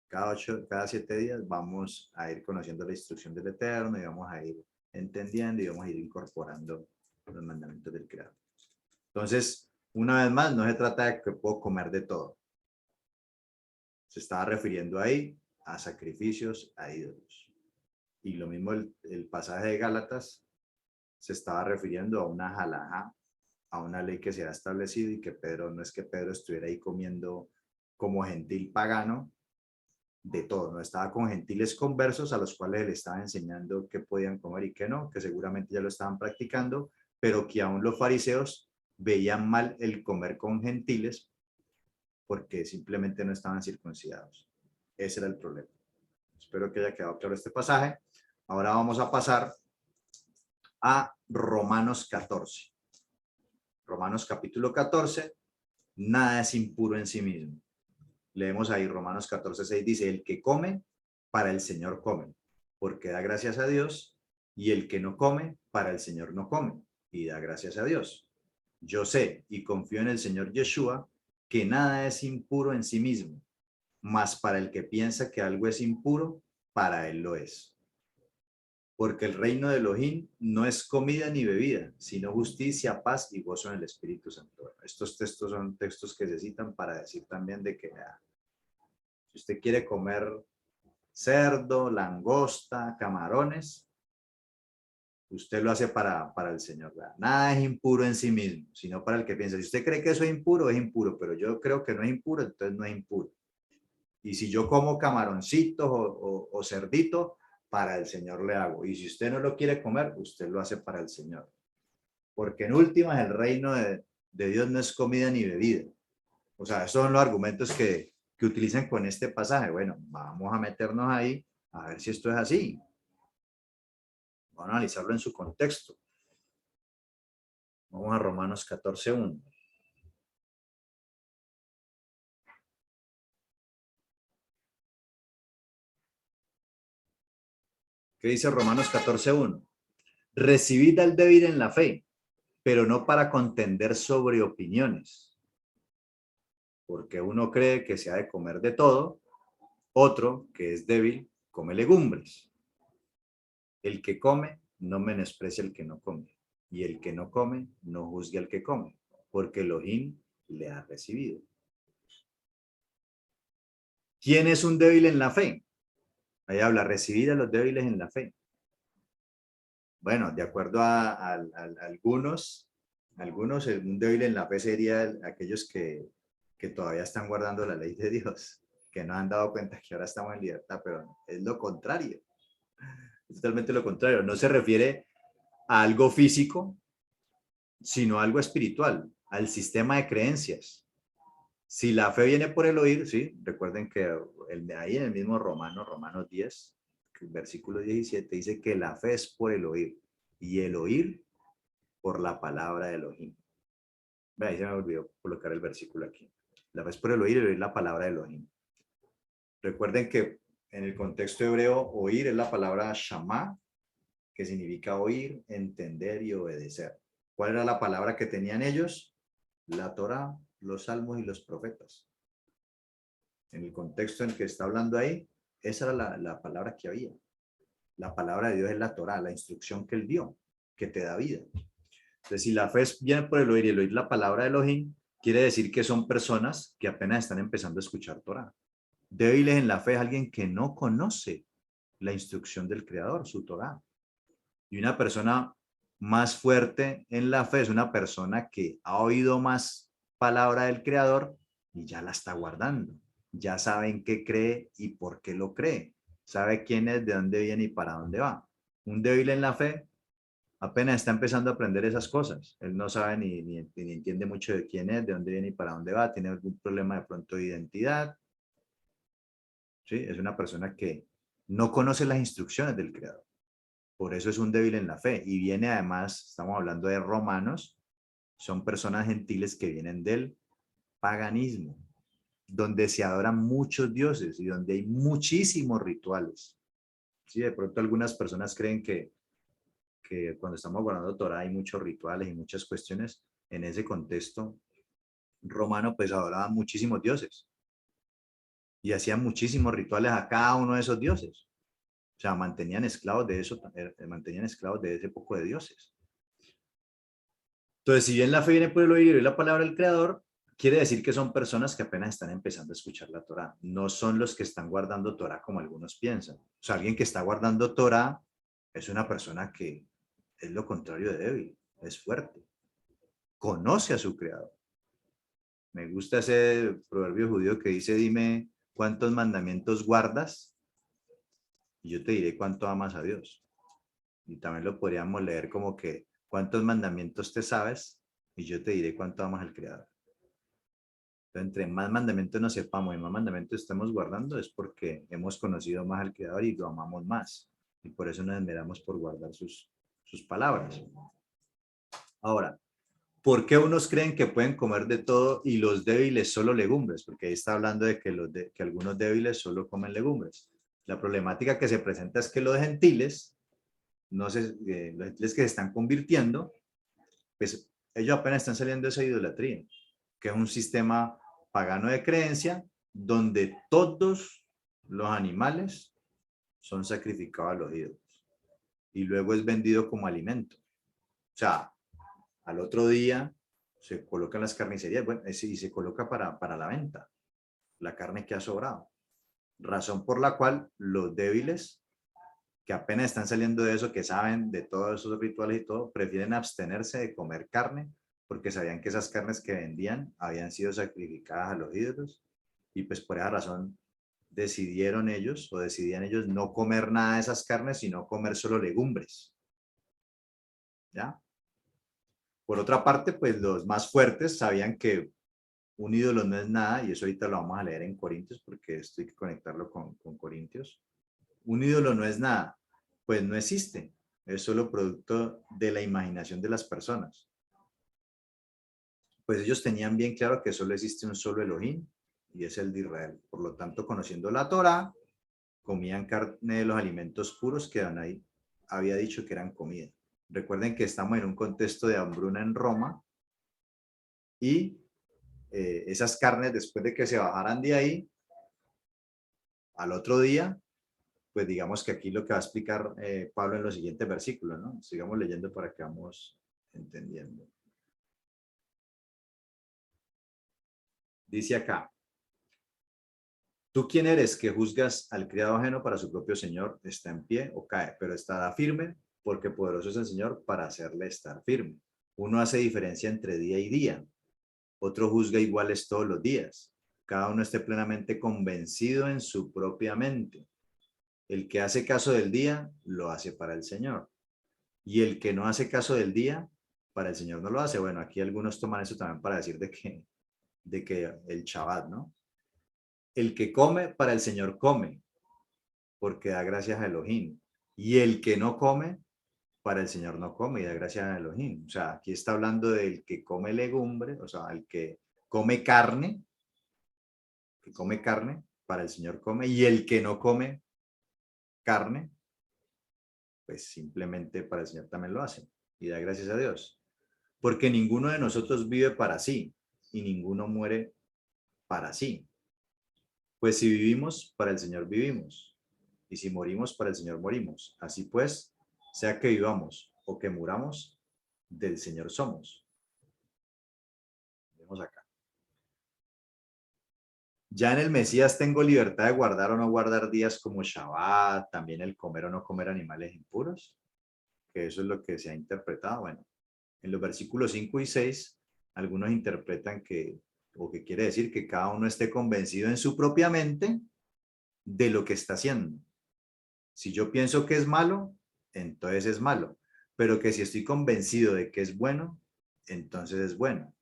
cada 7 días, vamos a ir conociendo la instrucción del Eterno y vamos a ir entendiendo y vamos a ir incorporando los mandamientos del Creador. Entonces, una vez más, no se trata de que puedo comer de todo. Se estaba refiriendo ahí a sacrificios a ídolos. Y lo mismo el pasaje de Gálatas se estaba refiriendo a una halajá, a una ley que se ha establecido y que Pedro, no es que Pedro estuviera ahí comiendo como gentil pagano de todo, no estaba con gentiles conversos a los cuales le estaba enseñando qué podían comer y qué no, que seguramente ya lo estaban practicando, pero que aún los fariseos veían mal el comer con gentiles porque simplemente no estaban circuncidados. Ese era el problema. Espero que haya quedado claro este pasaje. Ahora vamos a pasar a Romanos 14. Romanos capítulo 14, nada es impuro en sí mismo. Leemos ahí Romanos 14, 6, dice, el que come, para el Señor come, porque da gracias a Dios, y el que no come, para el Señor no come, y da gracias a Dios. Yo sé y confío en el Señor Yeshua, que nada es impuro en sí mismo, mas para el que piensa que algo es impuro, para él lo es. Porque el reino de Elohim no es comida ni bebida, sino justicia, paz y gozo en el Espíritu Santo. Estos textos son textos que se citan para decir también de que si usted quiere comer cerdo, langosta, camarones, usted lo hace para el Señor. ¿Verdad? Nada es impuro en sí mismo, sino para el que piensa. Si usted cree que eso es impuro, pero yo creo que no es impuro, entonces no es impuro. Y si yo como camaroncitos o cerdito, para el Señor le hago. Y si usted no lo quiere comer, usted lo hace para el Señor. Porque en últimas el reino de Dios no es comida ni bebida. O sea, esos son los argumentos que utilizan con este pasaje. Bueno, vamos a meternos ahí a ver si esto es así. Vamos a analizarlo en su contexto. Vamos a Romanos 14:1. ¿Qué dice Romanos 14:1? Recibid al débil en la fe, pero no para contender sobre opiniones. Porque uno cree que se ha de comer de todo, otro, que es débil, come legumbres. El que come, no menosprecia el que no come. Y el que no come, no juzgue al que come, porque Elohim le ha recibido. ¿Quién es un débil en la fe? Ahí habla, recibid a los débiles en la fe. Bueno, de acuerdo a algunos, un débil en la fe sería aquellos que todavía están guardando la ley de Dios, que no han dado cuenta que ahora estamos en libertad, pero es lo contrario. Es totalmente lo contrario. No se refiere a algo físico, sino a algo espiritual, al sistema de creencias. Si la fe viene por el oír, sí, recuerden que ahí en el mismo Romanos 10, el versículo 17, dice que la fe es por el oír y el oír por la palabra de Elohim. Ve, ahí se me olvidó colocar el versículo aquí. La fe es por el oír la palabra de Elohim. Recuerden que en el contexto hebreo, oír es la palabra shamá, que significa oír, entender y obedecer. ¿Cuál era la palabra que tenían ellos? La Torá, los salmos y los profetas. En el contexto en el que está hablando ahí, esa era la palabra que había. La palabra de Dios es la Torá, la instrucción que él dio, que te da vida. Entonces, si la fe viene por el oír la palabra de Elohim, quiere decir que son personas que apenas están empezando a escuchar Torá. Débiles en la fe es alguien que no conoce la instrucción del Creador, su Torá. Y una persona más fuerte en la fe es una persona que ha oído más palabra del Creador y ya la está guardando. Ya sabe en qué cree y por qué lo cree. Sabe quién es, de dónde viene y para dónde va. Un débil en la fe, apenas está empezando a aprender esas cosas. Él no sabe ni entiende mucho de quién es, de dónde viene y para dónde va. Tiene algún problema de pronto de identidad. ¿Sí? Es una persona que no conoce las instrucciones del Creador. Por eso es un débil en la fe. Y viene además, estamos hablando de romanos, son personas gentiles que vienen del paganismo, donde se adoran muchos dioses y donde hay muchísimos rituales. Sí, de pronto algunas personas creen que cuando estamos guardando Torah hay muchos rituales y muchas cuestiones. En ese contexto romano, pues adoraban muchísimos dioses y hacían muchísimos rituales a cada uno de esos dioses. O sea, mantenían esclavos de eso, mantenían esclavos de ese poco de dioses. Entonces, si bien la fe viene por el oír y la palabra del Creador, quiere decir que son personas que apenas están empezando a escuchar la Torah. No son los que están guardando Torah como algunos piensan. O sea, alguien que está guardando Torah es una persona que es lo contrario de débil, es fuerte, conoce a su Creador. Me gusta ese proverbio judío que dice, dime cuántos mandamientos guardas y yo te diré cuánto amas a Dios. Y también lo podríamos leer como que cuántos mandamientos te sabes y yo te diré cuánto amas al Creador. Entonces, entre más mandamientos nos sepamos y más mandamientos estemos guardando es porque hemos conocido más al Creador y lo amamos más. Y por eso nos esmeramos por guardar sus palabras. Ahora, ¿por qué unos creen que pueden comer de todo y los débiles solo legumbres? Porque ahí está hablando de que algunos débiles solo comen legumbres. La problemática que se presenta es que los gentiles, los gentiles que se están convirtiendo, pues ellos apenas están saliendo de esa idolatría, que es un sistema pagano de creencia donde todos los animales son sacrificados a los ídolos y luego es vendido como alimento. O sea, al otro día se colocan las carnicerías, bueno, y se coloca para la venta, la carne que ha sobrado. Razón por la cual los débiles, que apenas están saliendo de eso, que saben de todos esos rituales y todo, prefieren abstenerse de comer carne porque sabían que esas carnes que vendían habían sido sacrificadas a los ídolos y pues por esa razón decidieron ellos o decidían ellos no comer nada de esas carnes, sino comer solo legumbres. ¿Ya? Por otra parte, pues los más fuertes sabían que un ídolo no es nada, y eso ahorita lo vamos a leer en Corintios porque esto hay que conectarlo con Corintios. Un ídolo no es nada, pues no existe, es solo producto de la imaginación de las personas. Pues ellos tenían bien claro que solo existe un solo Elohim, y es el de Israel. Por lo tanto, conociendo la Torá, comían carne de los alimentos puros que Adonai había dicho que eran comida. Recuerden que estamos en un contexto de hambruna en Roma, y esas carnes, después de que se bajaran de ahí, al otro día, pues digamos que aquí lo que va a explicar Pablo en los siguientes versículos, ¿no? Sigamos leyendo para que vamos entendiendo. Dice acá, ¿tú quién eres que juzgas al criado ajeno para su propio Señor? ¿Está en pie o cae? Pero estará firme, porque poderoso es el Señor para hacerle estar firme. Uno hace diferencia entre día y día, otro juzga iguales todos los días. Cada uno esté plenamente convencido en su propia mente. El que hace caso del día, lo hace para el Señor. Y el que no hace caso del día, para el Señor no lo hace. Bueno, aquí algunos toman eso también para decir de que el Shabbat, ¿no? El que come, para el Señor come, porque da gracias a Elohim. Y el que no come, para el Señor no come y da gracias a Elohim. O sea, aquí está hablando del que come legumbre, o sea, el que come carne, para el Señor come, y el que no come carne, pues simplemente para el Señor también lo hace y da gracias a Dios. Porque ninguno de nosotros vive para sí y ninguno muere para sí. Pues si vivimos, para el Señor vivimos, y si morimos, para el Señor morimos. Así pues, sea que vivamos o que muramos, del Señor somos. Vemos acá. Ya en el Mesías tengo libertad de guardar o no guardar días como Shabbat, también el comer o no comer animales impuros, que eso es lo que se ha interpretado. Bueno, en los versículos 5 y 6, algunos interpretan o que quiere decir que cada uno esté convencido en su propia mente de lo que está haciendo. Si yo pienso que es malo, entonces es malo. pero que si estoy convencido de que es bueno, entonces es bueno.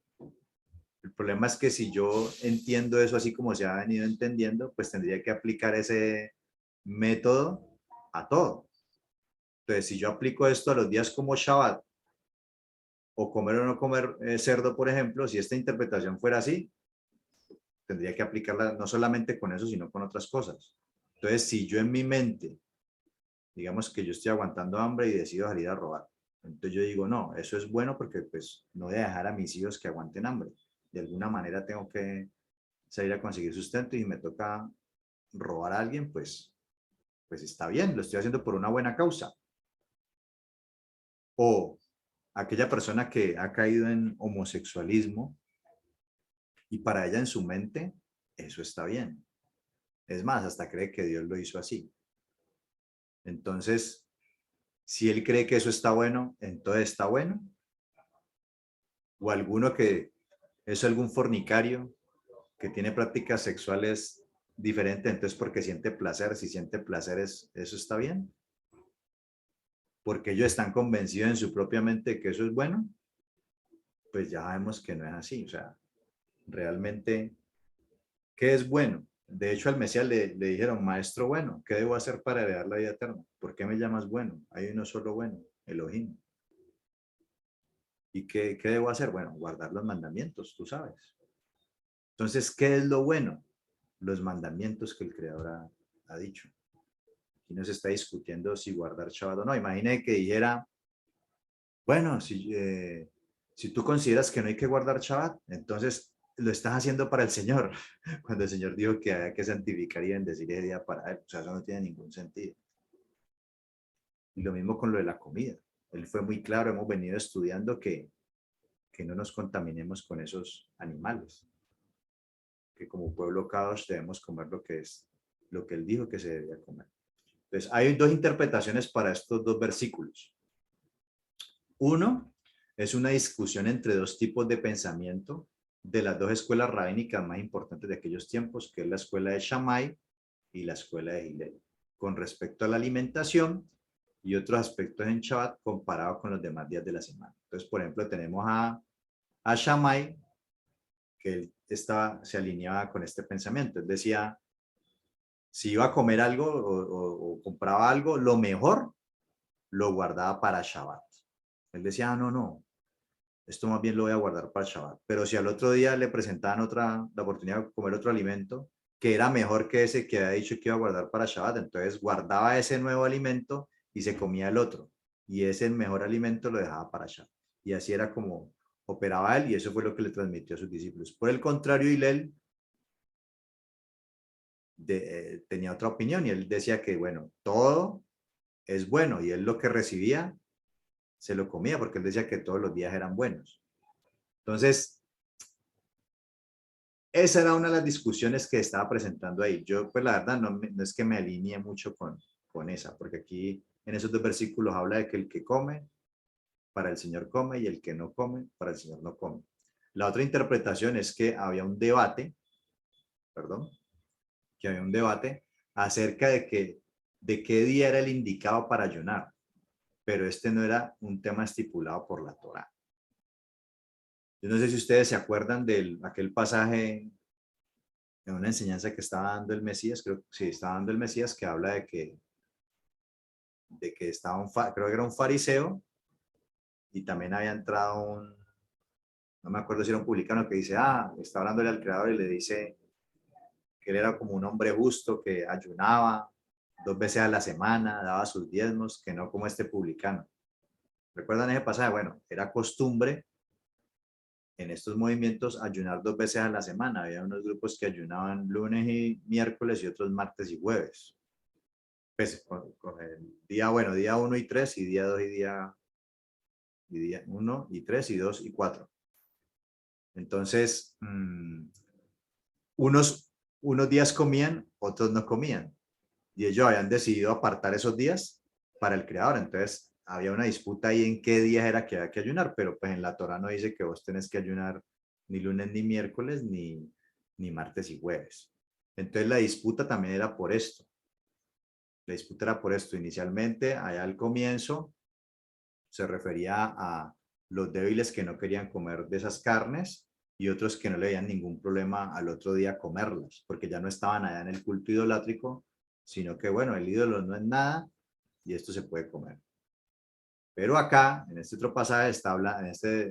El problema es que si yo entiendo eso así como se ha venido entendiendo, pues tendría que aplicar ese método a todo. Entonces, si yo aplico esto a los días como Shabbat, o comer o no comer cerdo, por ejemplo, si esta interpretación fuera así, tendría que aplicarla no solamente con eso, sino con otras cosas. Entonces, si yo en mi mente, digamos que yo estoy aguantando hambre y decido salir a robar, entonces yo digo, no, eso es bueno porque pues no voy a dejar a mis hijos que aguanten hambre. De alguna manera tengo que salir a conseguir sustento y me toca robar a alguien, pues está bien, lo estoy haciendo por una buena causa. O aquella persona que ha caído en homosexualismo y para ella en su mente eso está bien. Es más, hasta cree que Dios lo hizo así. Entonces, si él cree que eso está bueno, entonces está bueno. O alguno que es algún fornicario que tiene prácticas sexuales diferentes, entonces porque siente placer, si siente placer, eso está bien. Porque ellos están convencidos en su propia mente de que eso es bueno, pues ya sabemos que no es así. O sea, realmente, ¿qué es bueno? De hecho, al Mesías le dijeron, maestro bueno, ¿qué debo hacer para heredar la vida eterna? ¿Por qué me llamas bueno? Hay uno solo bueno, Elohim. ¿Y qué debo hacer? Bueno, guardar los mandamientos, tú sabes. Entonces, ¿qué es lo bueno? Los mandamientos que el Creador ha dicho. Aquí no se está discutiendo si guardar Shabbat o no. Imagine que dijera, bueno, si tú consideras que no hay que guardar Shabbat, entonces lo estás haciendo para el Señor, cuando el Señor dijo que había que santificar y bendecir ese día para Él. O sea, eso no tiene ningún sentido. Y lo mismo con lo de la comida. Él fue muy claro, hemos venido estudiando que no nos contaminemos con esos animales, que como pueblo Kadosh debemos comer lo que es, lo que Él dijo que se debía comer. Entonces, hay dos interpretaciones para estos dos versículos. Uno es una discusión entre dos tipos de pensamiento de las dos escuelas rabínicas más importantes de aquellos tiempos, que es la escuela de Shammai y la escuela de Hillel, con respecto a la alimentación y otros aspectos en Shabbat comparado con los demás días de la semana. Entonces, por ejemplo, tenemos a Shammai, que él se alineaba con este pensamiento. Él decía, si iba a comer algo o compraba algo, lo mejor lo guardaba para Shabbat. Él decía, no, no, esto más bien lo voy a guardar para Shabbat. Pero si al otro día le presentaban la oportunidad de comer otro alimento, que era mejor que ese que había dicho que iba a guardar para Shabbat, entonces guardaba ese nuevo alimento y se comía el otro. Y ese mejor alimento lo dejaba para Shabbat. Y así era como operaba él y eso fue lo que le transmitió a sus discípulos. Por el contrario, Hillel tenía otra opinión y él decía que, bueno, todo es bueno y él lo que recibía se lo comía porque él decía que todos los días eran buenos. Entonces, esa era una de las discusiones que estaba presentando ahí. Yo, pues la verdad, no es que me alinee mucho con esa, porque aquí en esos dos versículos habla de que el que come, para el Señor come, y el que no come, para el Señor no come. La otra interpretación es que había un debate, perdón, que había un debate acerca de qué día era el indicado para ayunar, pero este no era un tema estipulado por la Torá. Yo no sé si ustedes se acuerdan de aquel pasaje en una enseñanza que estaba dando el Mesías, creo que sí, estaba dando el Mesías, que habla de que estaba creo que era un fariseo y también había entrado no me acuerdo si era un publicano que dice, está hablándole al creador y le dice que él era como un hombre justo, que ayunaba 2 veces a la semana, daba sus diezmos, que no como este publicano. ¿Recuerdan ese pasaje? Bueno, era costumbre en estos movimientos ayunar 2 veces a la semana. Había unos grupos que ayunaban lunes y miércoles y otros martes y jueves. Pues con el día, bueno, día 1 y 3 y día 2 y día 1 y 3 y 2 y 4. Entonces, unos días comían, otros no comían. Y ellos habían decidido apartar esos días para el creador. Entonces, había una disputa ahí en qué días era que había que ayunar, pero pues en la Torah no dice que vos tenés que ayunar ni lunes ni miércoles ni martes y jueves. Entonces, la disputa también era por esto. La disputa era por esto. Inicialmente, allá al comienzo, se refería a los débiles que no querían comer de esas carnes y otros que no le veían ningún problema al otro día comerlas, porque ya no estaban allá en el culto idolátrico, sino que, bueno, el ídolo no es nada y esto se puede comer. Pero acá, en este otro pasaje, en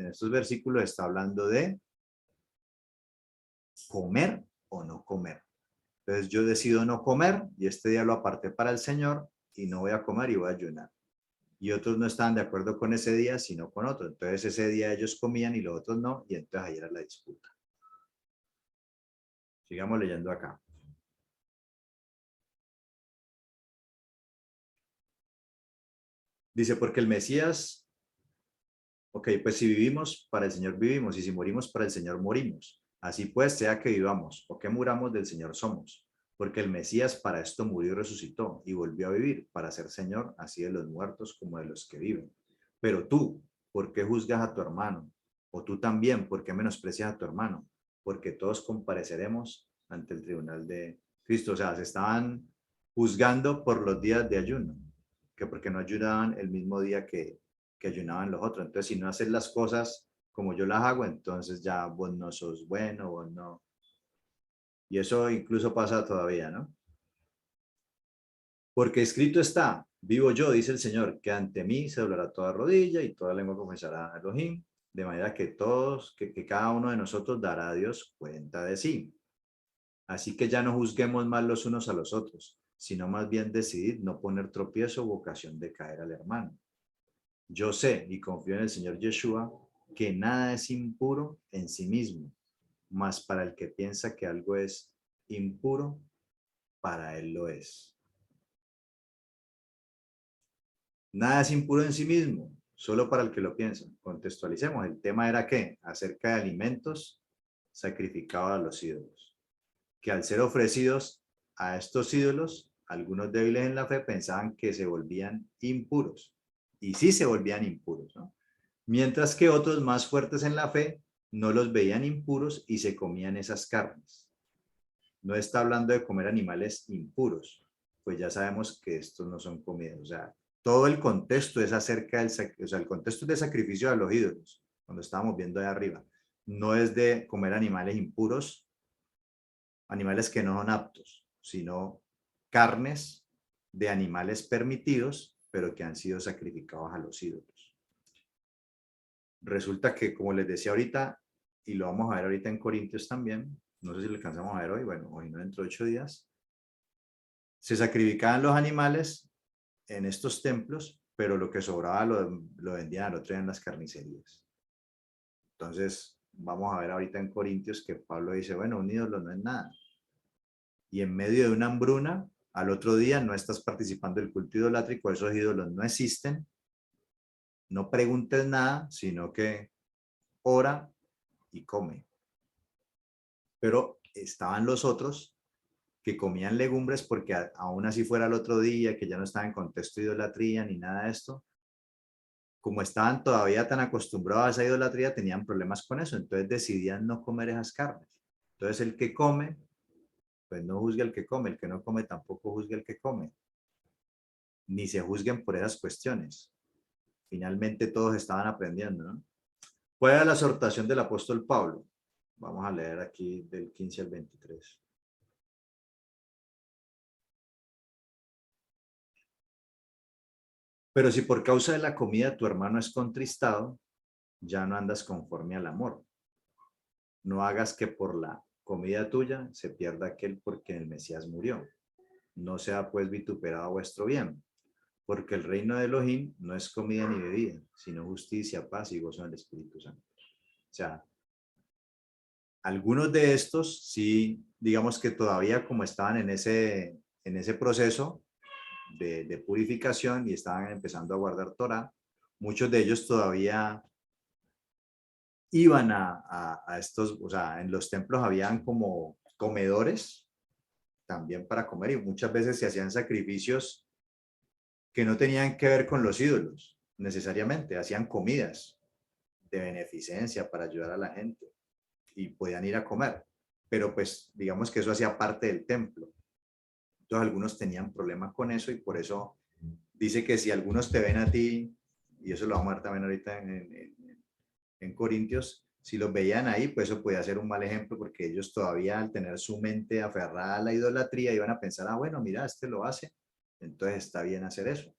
estos versículos, está hablando de comer o no comer. Entonces yo decido no comer y este día lo aparté para el Señor y no voy a comer y voy a ayunar. Y otros no estaban de acuerdo con ese día, sino con otro. Entonces ese día ellos comían y los otros no, y entonces ahí era la disputa. Sigamos leyendo acá. Dice, porque el Mesías, ok, pues si vivimos, para el Señor vivimos, y si morimos, para el Señor morimos. Así pues, sea que vivamos o que muramos, del Señor somos. Porque el Mesías para esto murió y resucitó, y volvió a vivir, para ser Señor, así de los muertos como de los que viven. Pero tú, ¿por qué juzgas a tu hermano? O tú también, ¿por qué menosprecias a tu hermano? Porque todos compareceremos ante el tribunal de Cristo. O sea, se estaban juzgando por los días de ayuno, que porque no ayunaban el mismo día que ayunaban los otros. Entonces, si no haces las cosas como yo las hago, entonces ya vos no sos bueno, vos no. Y eso incluso pasa todavía, ¿no? Porque escrito está, vivo yo, dice el Señor, que ante mí se doblará toda rodilla y toda lengua confesará a Elohim, de manera que todos, que cada uno de nosotros dará a Dios cuenta de sí. Así que ya no juzguemos más los unos a los otros, sino más bien decidid no poner tropiezo o ocasión de caer al hermano. Yo sé y confío en el Señor Yeshua que nada es impuro en sí mismo, mas para el que piensa que algo es impuro, para él lo es. Nada es impuro en sí mismo, solo para el que lo piensa. Contextualicemos. El tema era ¿qué? Acerca de alimentos sacrificados a los ídolos. Que al ser ofrecidos a estos ídolos, algunos débiles en la fe pensaban que se volvían impuros. Y sí se volvían impuros, ¿no? Mientras que otros más fuertes en la fe no los veían impuros y se comían esas carnes. No está hablando de comer animales impuros, pues ya sabemos que estos no son comidas. O sea, todo el contexto es acerca del, o sea, el contexto es de sacrificio a los ídolos, cuando estábamos viendo de arriba. No es de comer animales impuros, animales que no son aptos, sino carnes de animales permitidos, pero que han sido sacrificados a los ídolos. Resulta que, como les decía ahorita, y lo vamos a ver ahorita en Corintios también, no sé si lo alcanzamos a ver hoy, bueno, hoy no, dentro de 8 días, se sacrificaban los animales en estos templos, pero lo que sobraba lo vendían al otro día en las carnicerías. Entonces, vamos a ver ahorita en Corintios que Pablo dice, bueno, un ídolo no es nada. Y en medio de una hambruna, al otro día no estás participando del culto idolátrico, esos ídolos no existen, no preguntes nada, sino que ora y come. Pero estaban los otros que comían legumbres porque aún así fuera el otro día, que ya no estaba en contexto de idolatría ni nada de esto, como estaban todavía tan acostumbrados a esa idolatría, tenían problemas con eso, entonces decidían no comer esas carnes. Entonces el que come, pues no juzgue al que come, el que no come tampoco juzgue al que come, ni se juzguen por esas cuestiones. Finalmente todos estaban aprendiendo, ¿no? ¿Cuál era la exhortación del apóstol Pablo? Vamos a leer aquí del 15 al 23. Pero si por causa de la comida tu hermano es contristado, ya no andas conforme al amor. No hagas que por la comida tuya se pierda aquel por quien el Mesías murió. No sea pues vituperado vuestro bien, porque el reino de Elohim no es comida ni bebida, sino justicia, paz y gozo en el Espíritu Santo. O sea, algunos de estos sí, digamos que todavía como estaban en ese proceso de purificación y estaban empezando a guardar Torah, muchos de ellos todavía iban a estos, o sea, en los templos habían como comedores también para comer y muchas veces se hacían sacrificios que no tenían que ver con los ídolos necesariamente, hacían comidas de beneficencia para ayudar a la gente y podían ir a comer, pero pues digamos que eso hacía parte del templo. Entonces algunos tenían problemas con eso y por eso dice que si algunos te ven a ti y eso lo vamos a ver también ahorita en Corintios, si los veían ahí, pues eso podía ser un mal ejemplo, porque ellos todavía al tener su mente aferrada a la idolatría, iban a pensar, ah, bueno, mira, este lo hace, entonces está bien hacer eso.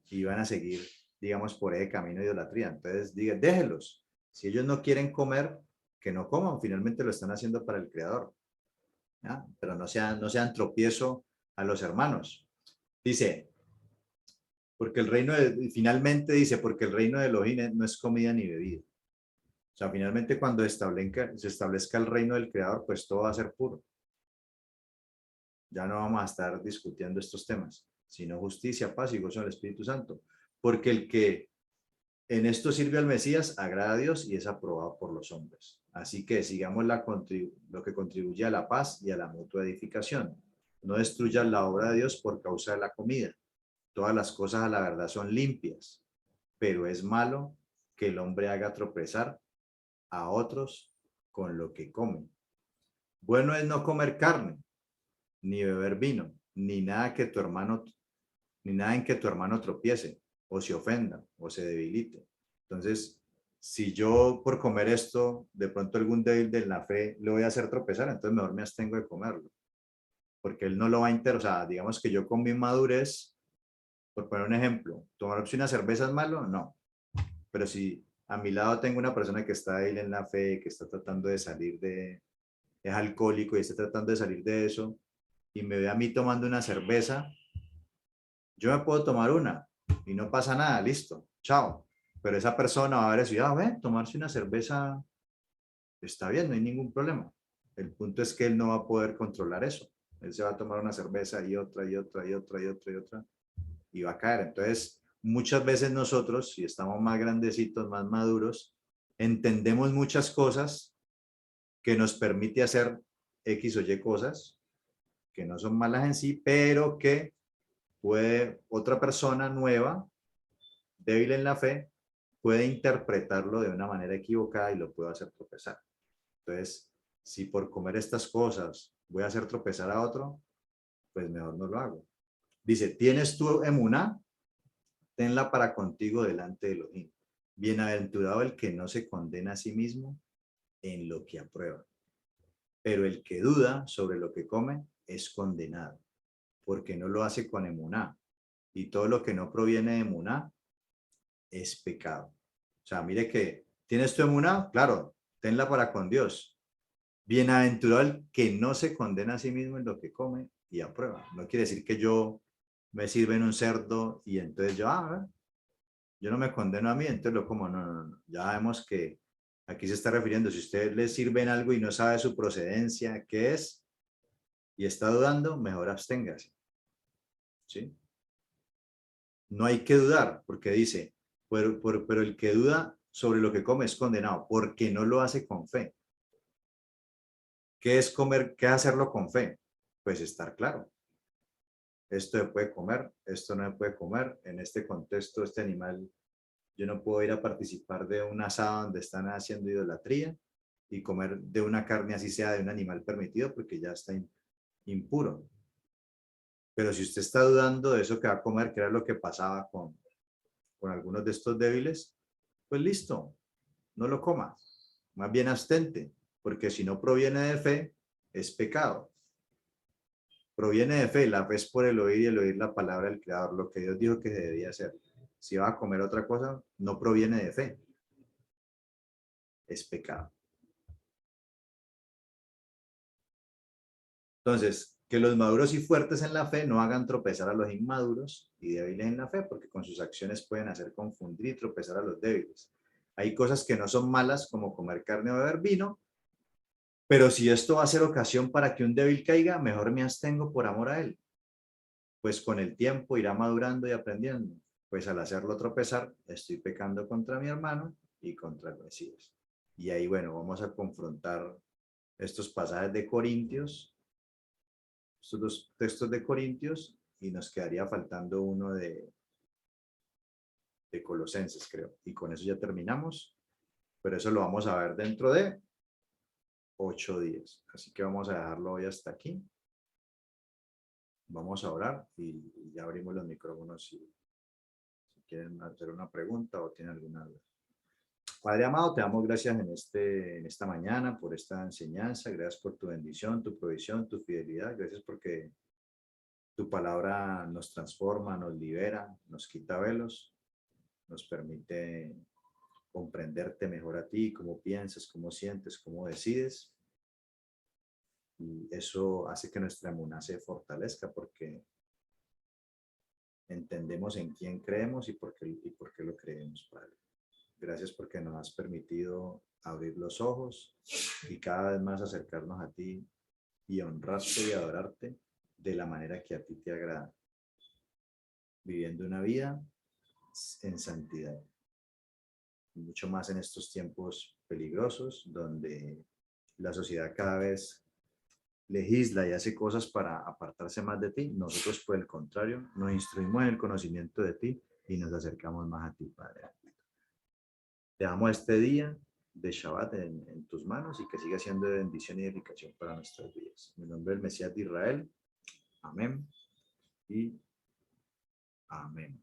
Y iban a seguir, digamos, por ese camino de idolatría. Entonces, déjelos. Si ellos no quieren comer, que no coman, finalmente lo están haciendo para el Creador. ¿Ya? Pero no sean tropiezo a los hermanos. Dice, porque el reino finalmente dice, porque el reino de Elohim no es comida ni bebida. O sea, finalmente cuando se establezca el reino del Creador, pues todo va a ser puro. Ya no vamos a estar discutiendo estos temas, sino justicia, paz y gozo del Espíritu Santo. Porque el que en esto sirve al Mesías agrada a Dios y es aprobado por los hombres. Así que sigamos lo que contribuye a la paz y a la mutua edificación. No destruyan la obra de Dios por causa de la comida. Todas las cosas a la verdad son limpias, pero es malo que el hombre haga tropezar a otros con lo que comen. Bueno es no comer carne, ni beber vino, ni nada en que tu hermano tropiece, o se ofenda, o se debilite. Entonces, si yo por comer esto, de pronto algún débil de la fe le voy a hacer tropezar, entonces mejor me abstengo de comerlo, porque él no lo va a interesar. O sea, digamos que yo con mi madurez, por poner un ejemplo, ¿tomarse una cerveza es malo? No. Pero si a mi lado tengo una persona que está débil en la fe, que está tratando de salir es alcohólico y está tratando de salir de eso, y me ve a mí tomando una cerveza, yo me puedo tomar una y no pasa nada, listo, chao. Pero esa persona va a decir, ah, ve, tomarse una cerveza está bien, no hay ningún problema. El punto es que él no va a poder controlar eso. Él se va a tomar una cerveza y otra y otra y otra y otra y otra y va a caer. Entonces, muchas veces nosotros, si estamos más grandecitos, más maduros, entendemos muchas cosas que nos permite hacer X o Y cosas que no son malas en sí, pero que puede otra persona nueva, débil en la fe, puede interpretarlo de una manera equivocada y lo puede hacer tropezar. Entonces, si por comer estas cosas voy a hacer tropezar a otro, pues mejor no lo hago. Dice, ¿tienes tu emuná? Tenla para contigo delante de Elohim. Bienaventurado el que no se condena a sí mismo en lo que aprueba. Pero el que duda sobre lo que come es condenado, porque no lo hace con emuná. Y todo lo que no proviene de emuná es pecado. O sea, mire que tienes tu emuná, claro, tenla para con Dios. Bienaventurado el que no se condena a sí mismo en lo que come y aprueba. No quiere decir que yo me sirven un cerdo y entonces yo no me condeno a mí, entonces lo como. No, no, no. Ya vemos que aquí se está refiriendo, si usted le sirven algo y no sabe su procedencia, qué es, y está dudando, mejor absténgase. ¿Sí? No hay que dudar, porque dice, pero el que duda sobre lo que come es condenado, porque no lo hace con fe. ¿Qué es comer? ¿Qué es hacerlo con fe? Pues estar claro. Esto se puede comer, esto no se puede comer. En este contexto, este animal, yo no puedo ir a participar de un asado donde están haciendo idolatría y comer de una carne así sea de un animal permitido porque ya está impuro. Pero si usted está dudando de eso que va a comer, que era lo que pasaba con algunos de estos débiles, pues listo, no lo coma. Más bien abstente, porque si no proviene de fe, es pecado. Proviene de fe, la fe es por el oír y el oír la palabra del Creador, lo que Dios dijo que se debía hacer. Si va a comer otra cosa, no proviene de fe, es pecado. Entonces, que los maduros y fuertes en la fe no hagan tropezar a los inmaduros y débiles en la fe, porque con sus acciones pueden hacer confundir y tropezar a los débiles. Hay cosas que no son malas, como comer carne o beber vino, pero si esto va a ser ocasión para que un débil caiga, mejor me abstengo por amor a él. Pues con el tiempo irá madurando y aprendiendo. Pues al hacerlo tropezar, estoy pecando contra mi hermano y contra el Mesías. Y ahí, bueno, vamos a confrontar estos pasajes de Corintios, estos dos textos de Corintios, y nos quedaría faltando uno de Colosenses, creo. Y con eso ya terminamos, pero eso lo vamos a ver dentro de 8 días. Así que vamos a dejarlo hoy hasta aquí. Vamos a orar y ya abrimos los micrófonos si quieren hacer una pregunta o tienen alguna duda. Padre amado, te damos gracias en esta mañana por esta enseñanza. Gracias por tu bendición, tu provisión, tu fidelidad. Gracias porque tu palabra nos transforma, nos libera, nos quita velos, nos permite comprenderte mejor a ti, cómo piensas, cómo sientes, cómo decides. Y eso hace que nuestra emuná se fortalezca porque entendemos en quién creemos y por qué lo creemos, Padre. Gracias porque nos has permitido abrir los ojos y cada vez más acercarnos a ti y honrarte y adorarte de la manera que a ti te agrada, viviendo una vida en santidad. Mucho más en estos tiempos peligrosos donde la sociedad cada vez legisla y hace cosas para apartarse más de ti. Nosotros, por el contrario, nos instruimos en el conocimiento de ti y nos acercamos más a ti, Padre. Te damos este día de Shabbat en tus manos y que siga siendo de bendición y edificación para nuestras vidas. En el nombre del Mesías de Israel. Amén y amén.